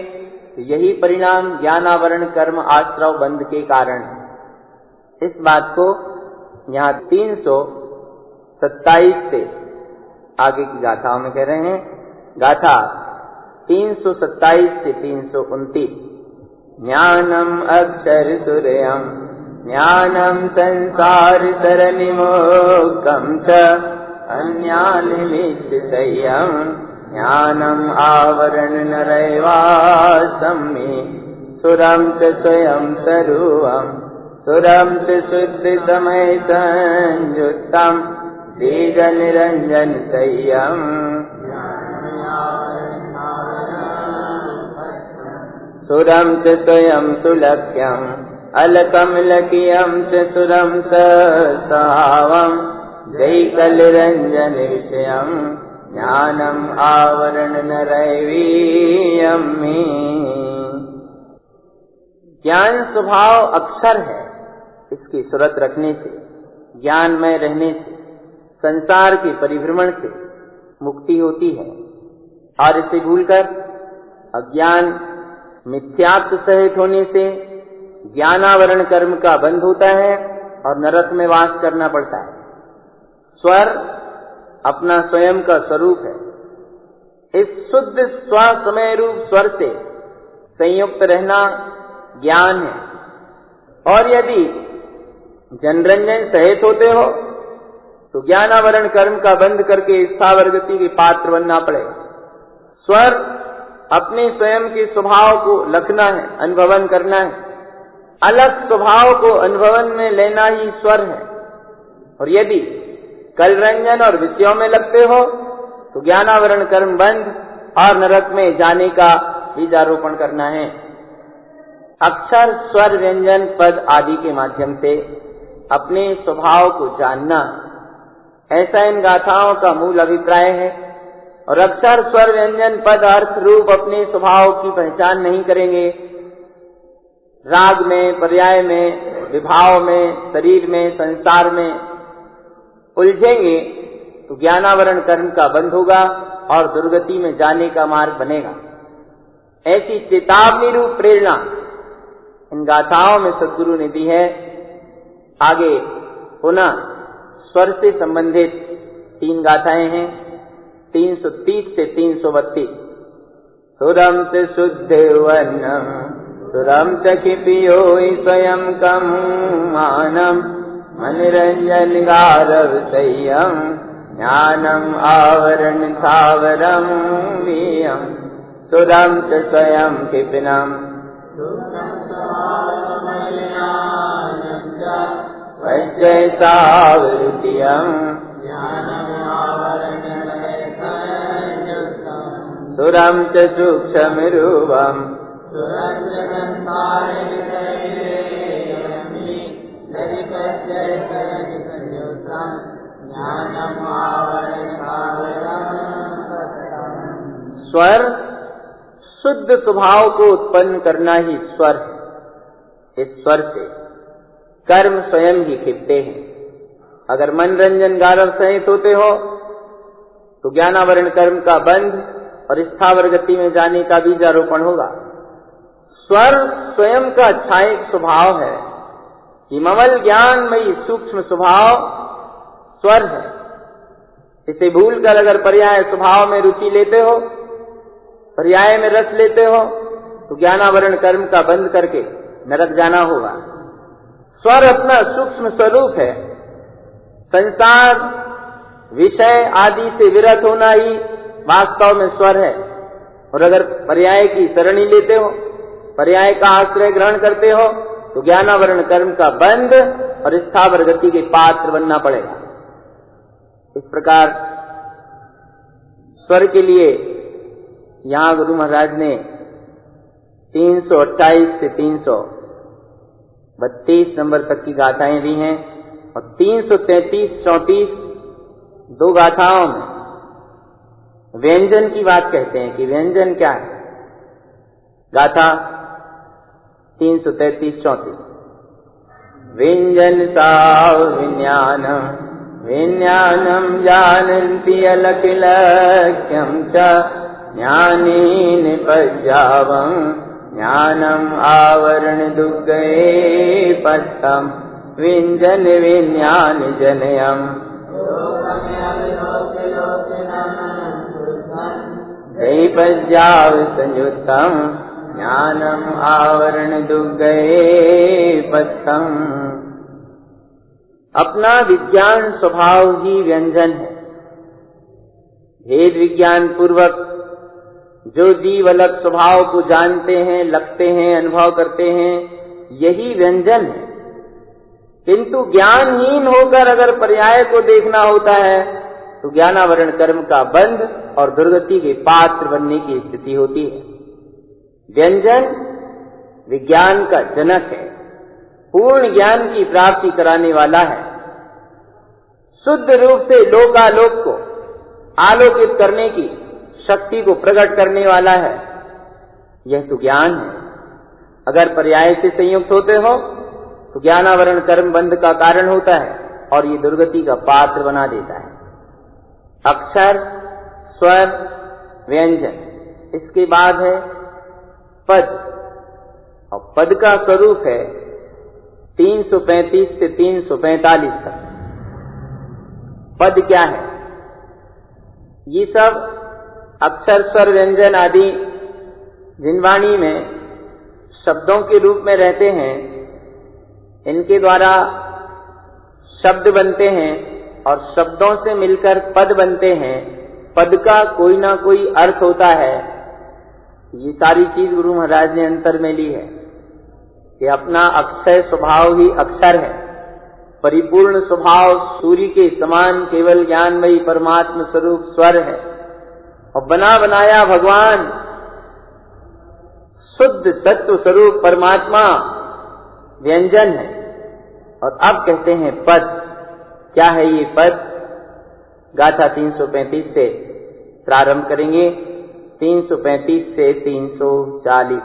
तो यही परिणाम ज्ञानावरण कर्म आश्रव बंध के कारण है। इस बात को यहाँ 327 से आगे की गाथाओं में कह रहे हैं। गाथा 327 से 329 ज्ञानम अक्षर सुरयम ज्ञानम संसार तरनिमोकम च अन्यान निश्चयम ज्ञानम् आवरणनरैवासं मे सुरं च स्वयं सर्वं सुरं च शुद्धिसमयसंयुक्तं बीजनिरञ्जनतय्यम् सुरं च स्वयं सुलक्ष्यम् अलकमलकियं च सुरं सहावम् जैकलरञ्जनविषयम् ज्ञानम् आवरणनरैवीयं मे। ज्ञान स्वभाव अक्षर है, इसकी सूरत रखने से, ज्ञानमय रहने से, संसार के परिभ्रमण से मुक्ति होती है और इसे भूलकर अज्ञान मिथ्यात्व सहित होने से ज्ञानावरण कर्म का बंध होता है और नरक में वास करना पड़ता है। स्वर अपना स्वयं का स्वरूप है। इस शुद्ध स्वसमय रूप स्वर से संयुक्त रहना ज्ञान है। और यदि जनरंजन सहित होते हो तो ज्ञानावरण कर्म का बंद करके स्थावर गति के पात्र बनना पड़ेगा। स्वर अपने स्वयं के स्वभाव को लखना है, अनुभवन करना है। अलग स्वभाव को अनुभवन में लेना ही स्वर है। और यदि कलरंजन और विषयों में लगते हो तो ज्ञानावरण कर्म बंद और नरक में जाने का बीजारोपण करना है। अक्षर, स्वर, व्यंजन, पद आदि के माध्यम से अपने स्वभाव को जानना, ऐसा इन गाथाओं का मूल अभिप्राय है। और अक्षर, स्वर, व्यंजन, पद, अर्थ, रूप अपने स्वभाव की पहचान नहीं करेंगे, राग में, पर्याय में, विभाव में, शरीर में, संसार में उलझेंगे तो ज्ञानावरण कर्म का बंध होगा और दुर्गति में जाने का मार्ग बनेगा। ऐसी चेतावनी रूप प्रेरणा इन गाथाओं में सद्गुरु ने दी है। आगे पुनः स्वर से संबंधित 3 गाथाएं हैं, 330 से 332। सुरम से शुद्धवर्णम सुरम च किपियो स्वयं कम मानम मनरंजन गारवसय्यम ज्ञानम आवरण थावरम वीयम सुरम च स्वयं किपिनम वज्रैतावृतियम् सुरं च सूक्ष्मरूपम् स्वर शुद्ध स्वभाव को उत्पन्न करना ही स्वर है। इस स्वर से कर्म स्वयं ही खिपते हैं। अगर मनरंजन गारव सहित होते हो तो ज्ञानावरण कर्म का बंध और स्थावर गति में जाने का बीजारोपण होगा। स्वर स्वयं का छायक स्वभाव है कि ममल ज्ञानमयी सूक्ष्म स्वभाव स्वर है। इसे भूलकर अगर पर्याय स्वभाव में रुचि लेते हो, पर्याय में रस लेते हो तो ज्ञानावरण कर्म का बंद करके नरक जाना होगा। स्वर अपना सूक्ष्म स्वरूप है। संसार, विषय आदि से विरत होना ही वास्तव में स्वर है। और अगर पर्याय की सरणी लेते हो, पर्याय का आश्रय ग्रहण करते हो तो ज्ञानावरण कर्म का बंध और स्थावर गति के पात्र बनना पड़ेगा। इस प्रकार स्वर के लिए यहाँ गुरु महाराज ने 328 से 332 नंबर तक की गाथाएं दी हैं और 333-34 2 गाथाओं में व्यंजन की बात कहते हैं कि व्यंजन क्या है। गाथा 333-34 व्यंजन साव विज्ञानम विज्ञानम जानन्ति अलखिलक्ष्यं च ज्ञानेन पज्यावं ज्ञानम आवरण दुग्गये पत्तम व्यंजन विज्ञान जनयम दैपज्याव संयुक्तम ज्ञानम आवरण दुग्गये पत्तम। अपना विज्ञान स्वभाव ही व्यंजन है। भेद विज्ञान पूर्वक जो जीव अलग स्वभाव को जानते हैं, लगते हैं, अनुभव करते हैं, यही व्यंजन है। किंतु ज्ञानहीन होकर अगर पर्याय को देखना होता है तो ज्ञानावरण कर्म का बंध और दुर्गति के पात्र बनने की स्थिति होती है। व्यंजन विज्ञान का जनक है, पूर्ण ज्ञान की प्राप्ति कराने वाला है, शुद्ध रूप से लोकालोक को आलोकित करने की शक्ति को प्रकट करने वाला है। यह तो ज्ञान है। अगर पर्याय से संयुक्त होते हो तो ज्ञानावरण कर्म बंध का कारण होता है और ये दुर्गति का पात्र बना देता है। अक्षर, स्वर, व्यंजन, इसके बाद है पद, और पद का स्वरूप है 335 से 345 तक। पद क्या है? ये सब अक्षर, स्वर, व्यंजन आदि जिन वाणी में शब्दों के रूप में रहते हैं, इनके द्वारा शब्द बनते हैं और शब्दों से मिलकर पद बनते हैं। पद का कोई ना कोई अर्थ होता है। ये सारी चीज गुरु महाराज ने अंतर में ली है कि अपना अक्षय स्वभाव ही अक्षर है, परिपूर्ण स्वभाव सूर्य के समान केवल ज्ञानमयी परमात्म स्वरूप स्वर है, और बना बनाया भगवान शुद्ध तत्व स्वरूप परमात्मा व्यंजन है। और अब कहते हैं पद। क्या है ये पद? गाथा 335 से प्रारंभ करेंगे, 335 से 340।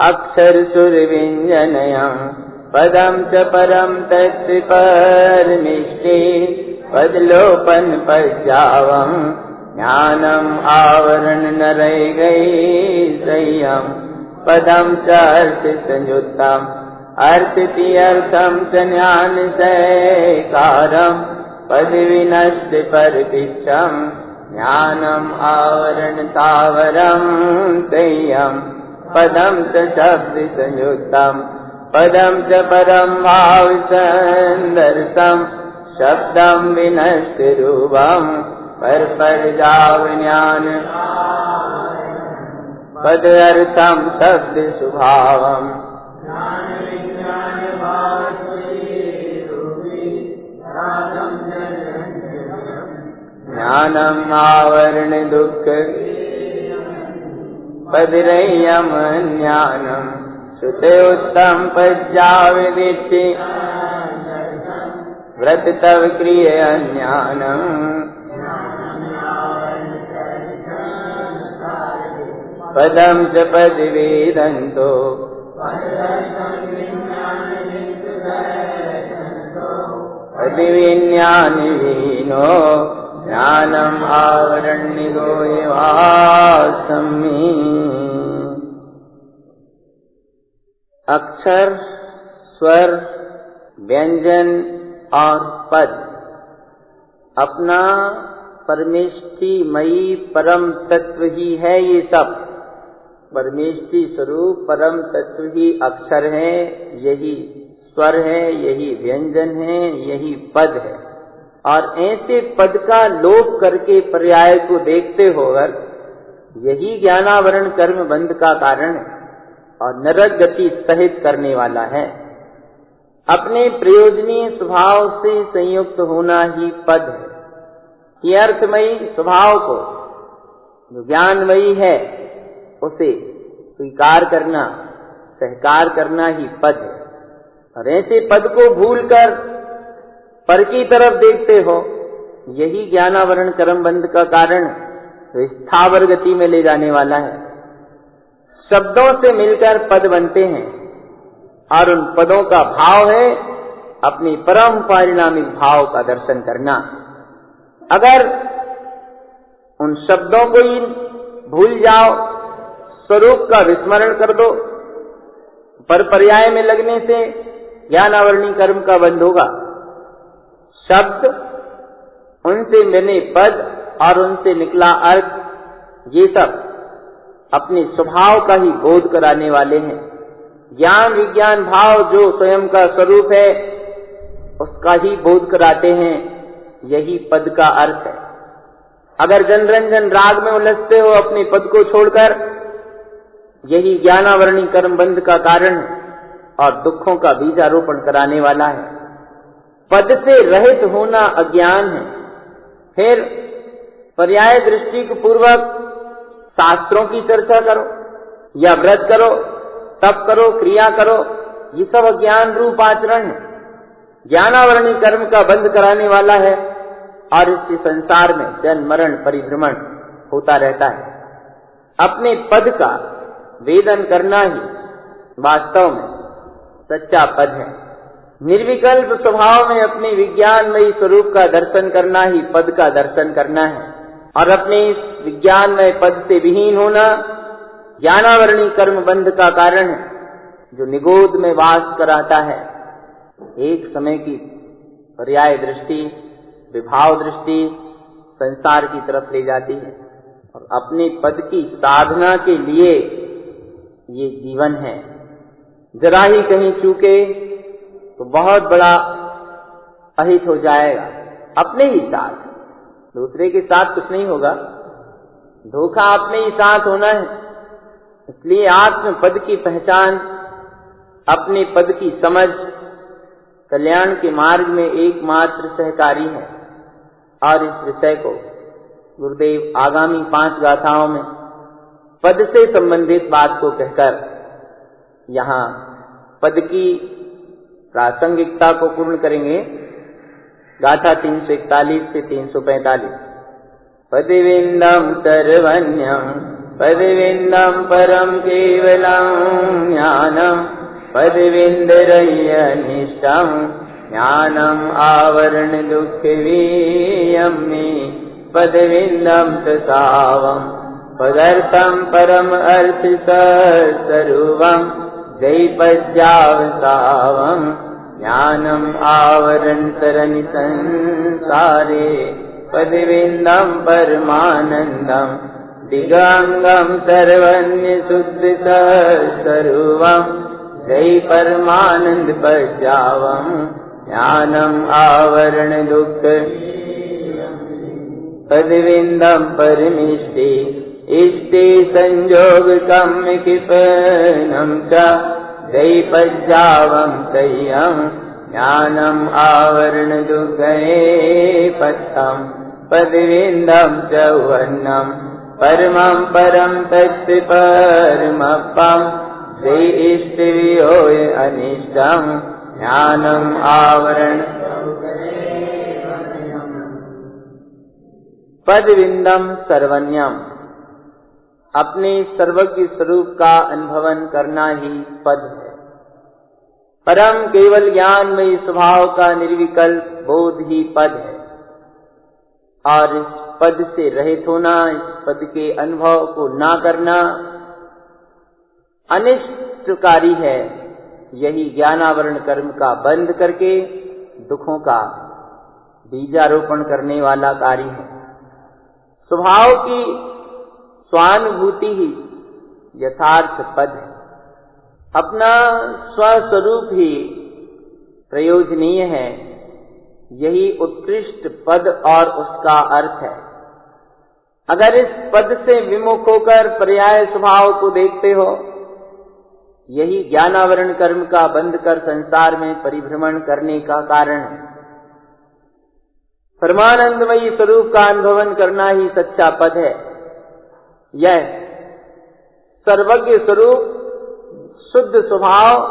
अक्षर सुर व्यंजनयम् पदम च परम तत्व परमिष्टे पदलोपन पज्जावम् ज्ञानम आवरण न रह गई संयम पदम च अर्थ संयुक्तम अर्थिति अर्थम च ज्ञान सैकारम पद विनष्ट परपिच्छम ज्ञानम आवरण तावरम संयम पदम च शब्द संयुक्तम पदम च परम भाव संदर्शम शब्दम विनष्ट रूपम पर जाव ज्ञान पद अर्थम शब्द स्वभावम ज्ञानम आवरण दुख पदरय्यम ज्ञानम श्रुते उत्तम पज्जाविदिति व्रत तव क्रिय ज्ञानम पदम च पद वेदन्तो पद विज्ञान वीनो ज्ञानम आवरणिगो वासमी। अक्षर, स्वर, व्यंजन और पद अपना परमेष्टि-मयी परम तत्व ही है। ये सब परमेष्टि स्वरूप परम तत्व ही अक्षर है, यही स्वर है, यही व्यंजन है, यही पद है। और ऐसे पद का लोप करके पर्याय को देखते होकर यही ज्ञानावरण कर्म बंध का कारण है और नरक गति सहित करने वाला है। अपने प्रयोजनीय स्वभाव से संयुक्त होना ही पद है। ये अर्थमयी स्वभाव को जो ज्ञानमयी है उसे स्वीकार करना, सहकार करना ही पद है। और ऐसे पद को भूलकर पर की तरफ देखते हो, यही ज्ञानावरण कर्म बंध का कारण तो स्थावर गति में ले जाने वाला है। शब्दों से मिलकर पद बनते हैं और उन पदों का भाव है अपनी परम पारिणामिक भाव का दर्शन करना। अगर उन शब्दों को ही भूल जाओ, स्वरूप का विस्मरण कर दो, पर पर्याय में लगने से ज्ञानावरणी कर्म का बंध होगा। शब्द, उनसे बने पद और उनसे निकला अर्थ, ये सब अपने स्वभाव का ही बोध कराने वाले हैं। ज्ञान विज्ञान भाव जो स्वयं का स्वरूप है उसका ही बोध कराते हैं, यही पद का अर्थ है। अगर जनरंजन राग में उलझते हो अपने पद को छोड़कर, यही ज्ञानावरणी कर्म बंध का कारण है और दुखों का बीजारोपण कराने वाला है। पद से रहित होना अज्ञान है। फिर पर्याय दृष्टि को पूर्वक शास्त्रों की चर्चा करो या व्रत करो, तप करो, क्रिया करो, ये सब अज्ञान रूप आचरण है। ज्ञानावरणी कर्म का बंध कराने वाला है और इससे संसार में जन्म मरण परिभ्रमण होता रहता है। अपने पद का वेदन करना ही वास्तव में सच्चा पद है। निर्विकल्प स्वभाव में अपने विज्ञानमयी स्वरूप का दर्शन करना ही पद का दर्शन करना है और अपने इस विज्ञानमय पद से विहीन होना ज्ञानावरणी कर्म बंध का कारण है, जो निगोद में वास कराता है। एक समय की पर्याय दृष्टि, विभाव दृष्टि संसार की तरफ ले जाती है और अपने पद की साधना के लिए ये जीवन है। जरा ही कहीं चूके तो बहुत बड़ा अहित हो जाएगा। अपने ही साथ, दूसरे के साथ कुछ नहीं होगा, धोखा अपने ही साथ होना है। इसलिए आत्म पद की पहचान, अपने पद की समझ कल्याण के मार्ग में एकमात्र सहकारी है। और इस विषय को गुरुदेव आगामी 5 गाथाओं में पद से संबंधित बात को कहकर यहाँ पद की प्रासंगिकता को पूर्ण करेंगे। गाथा 341 से 345। पदविंदम सर्वन्यम पदविंदम परम केवलम ज्ञानम पदविंदरय्यनिष्ठम ज्ञानम आवरण दुख वीयम मे पदविंदम सावम पदर्थम परम अर्थ स्वरूपम जयपज्यावसावम ज्ञानम आवरण तरनि संसारे पदविंदम परमानंदम दिगांगम सर्वन्य शुद्ध स्वरूपम जय परमानंद पज्यावम ज्ञानम आवरण दुख पदविंदम परमिष्टि इष्टि संयोग कम्य किपनम च जय पज्यावम संयम ज्ञानम आवरण दुर्गये पथम पदविंदम चौवन्नम परमं परम तत्व परमपम जय इष्ट वियोय अनिष्टम ज्ञानम आवरण। पदविंदम सर्वन्यम, अपने सर्वज्ञ स्वरूप का अनुभवन करना ही पद है। परम केवल ज्ञानमय स्वभाव का निर्विकल्प बोध ही पद है और इस पद से रहित होना, इस पद के अनुभव को ना करना अनिष्टकारी है। यही ज्ञानावरण कर्म का बंध करके दुखों का बीजारोपण करने वाला कार्य है। स्वभाव की स्वानुभूति ही यथार्थ पद है। अपना स्वस्वरूप ही प्रयोजनीय है। यही उत्कृष्ट पद और उसका अर्थ है। अगर इस पद से विमुख होकर पर्याय स्वभाव को देखते हो, यही ज्ञानावरण कर्म का बंध कर संसार में परिभ्रमण करने का कारण है। परमानंदमयी स्वरूप का अनुभवन करना ही सच्चा पद है। यह सर्वज्ञ स्वरूप, शुद्ध स्वभाव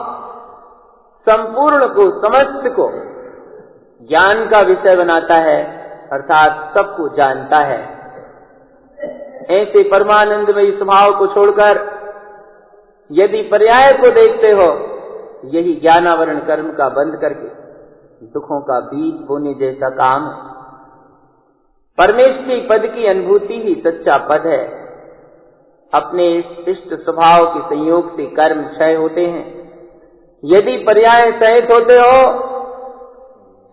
संपूर्ण को, समस्त को ज्ञान का विषय बनाता है, अर्थात सबको जानता है। ऐसे परमानंदमयी स्वभाव को छोड़कर यदि पर्याय को देखते हो, यही ज्ञानावरण कर्म का बंध करके दुखों का बीज बोने जैसा काम है। परमेष्ठी पद की अनुभूति ही सच्चा पद है। अपने इष्ट स्वभाव के संयोग से कर्म क्षय होते हैं। यदि पर्याय सहित होते हो,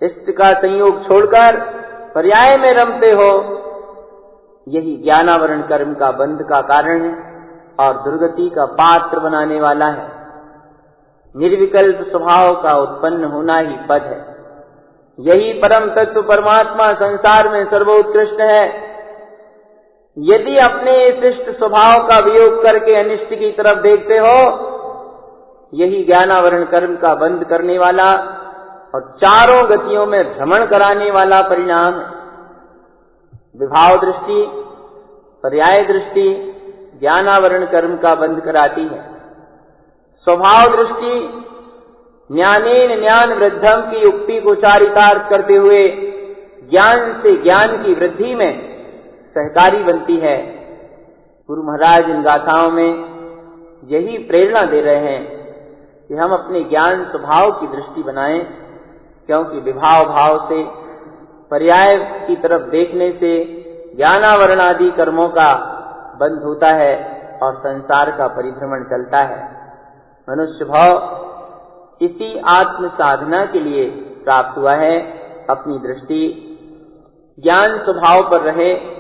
इष्ट का संयोग छोड़कर पर्याय में रमते हो, यही ज्ञानावरण कर्म का बंध का कारण है और दुर्गति का पात्र बनाने वाला है। निर्विकल्प स्वभाव का उत्पन्न होना ही पद है। यही परम तत्व परमात्मा संसार में सर्वोत्कृष्ट है। यदि अपने इस इष्ट स्वभाव का वियोग करके अनिष्ट की तरफ देखते हो, यही ज्ञानावरण कर्म का बंध करने वाला और चारों गतियों में भ्रमण कराने वाला परिणाम है। विभाव दृष्टि, पर्याय दृष्टि ज्ञानावरण कर्म का बंध कराती है। स्वभाव दृष्टि ज्ञानेन ज्ञान वृद्धम की युक्ति को चारितार्थ करते हुए ज्ञान से ज्ञान की वृद्धि में सहकारी बनती है। गुरु महाराज इन गाथाओं में यही प्रेरणा दे रहे हैं कि हम अपने ज्ञान स्वभाव की दृष्टि बनाएं, क्योंकि विभाव भाव से, पर्याय की तरफ देखने से ज्ञानावरण आदि कर्मों का बंध होता है और संसार का परिभ्रमण चलता है। मनुष्य भाव इसी आत्म साधना के लिए प्राप्त हुआ है। अपनी दृष्टि ज्ञान स्वभाव पर रहे,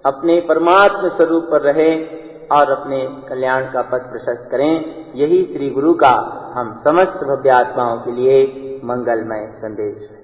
अपने परमात्म स्वरूप पर रहे और अपने कल्याण का पथ प्रशस्त करें। यही श्री गुरु का हम समस्त भव्य आत्माओं के लिए मंगलमय संदेश है।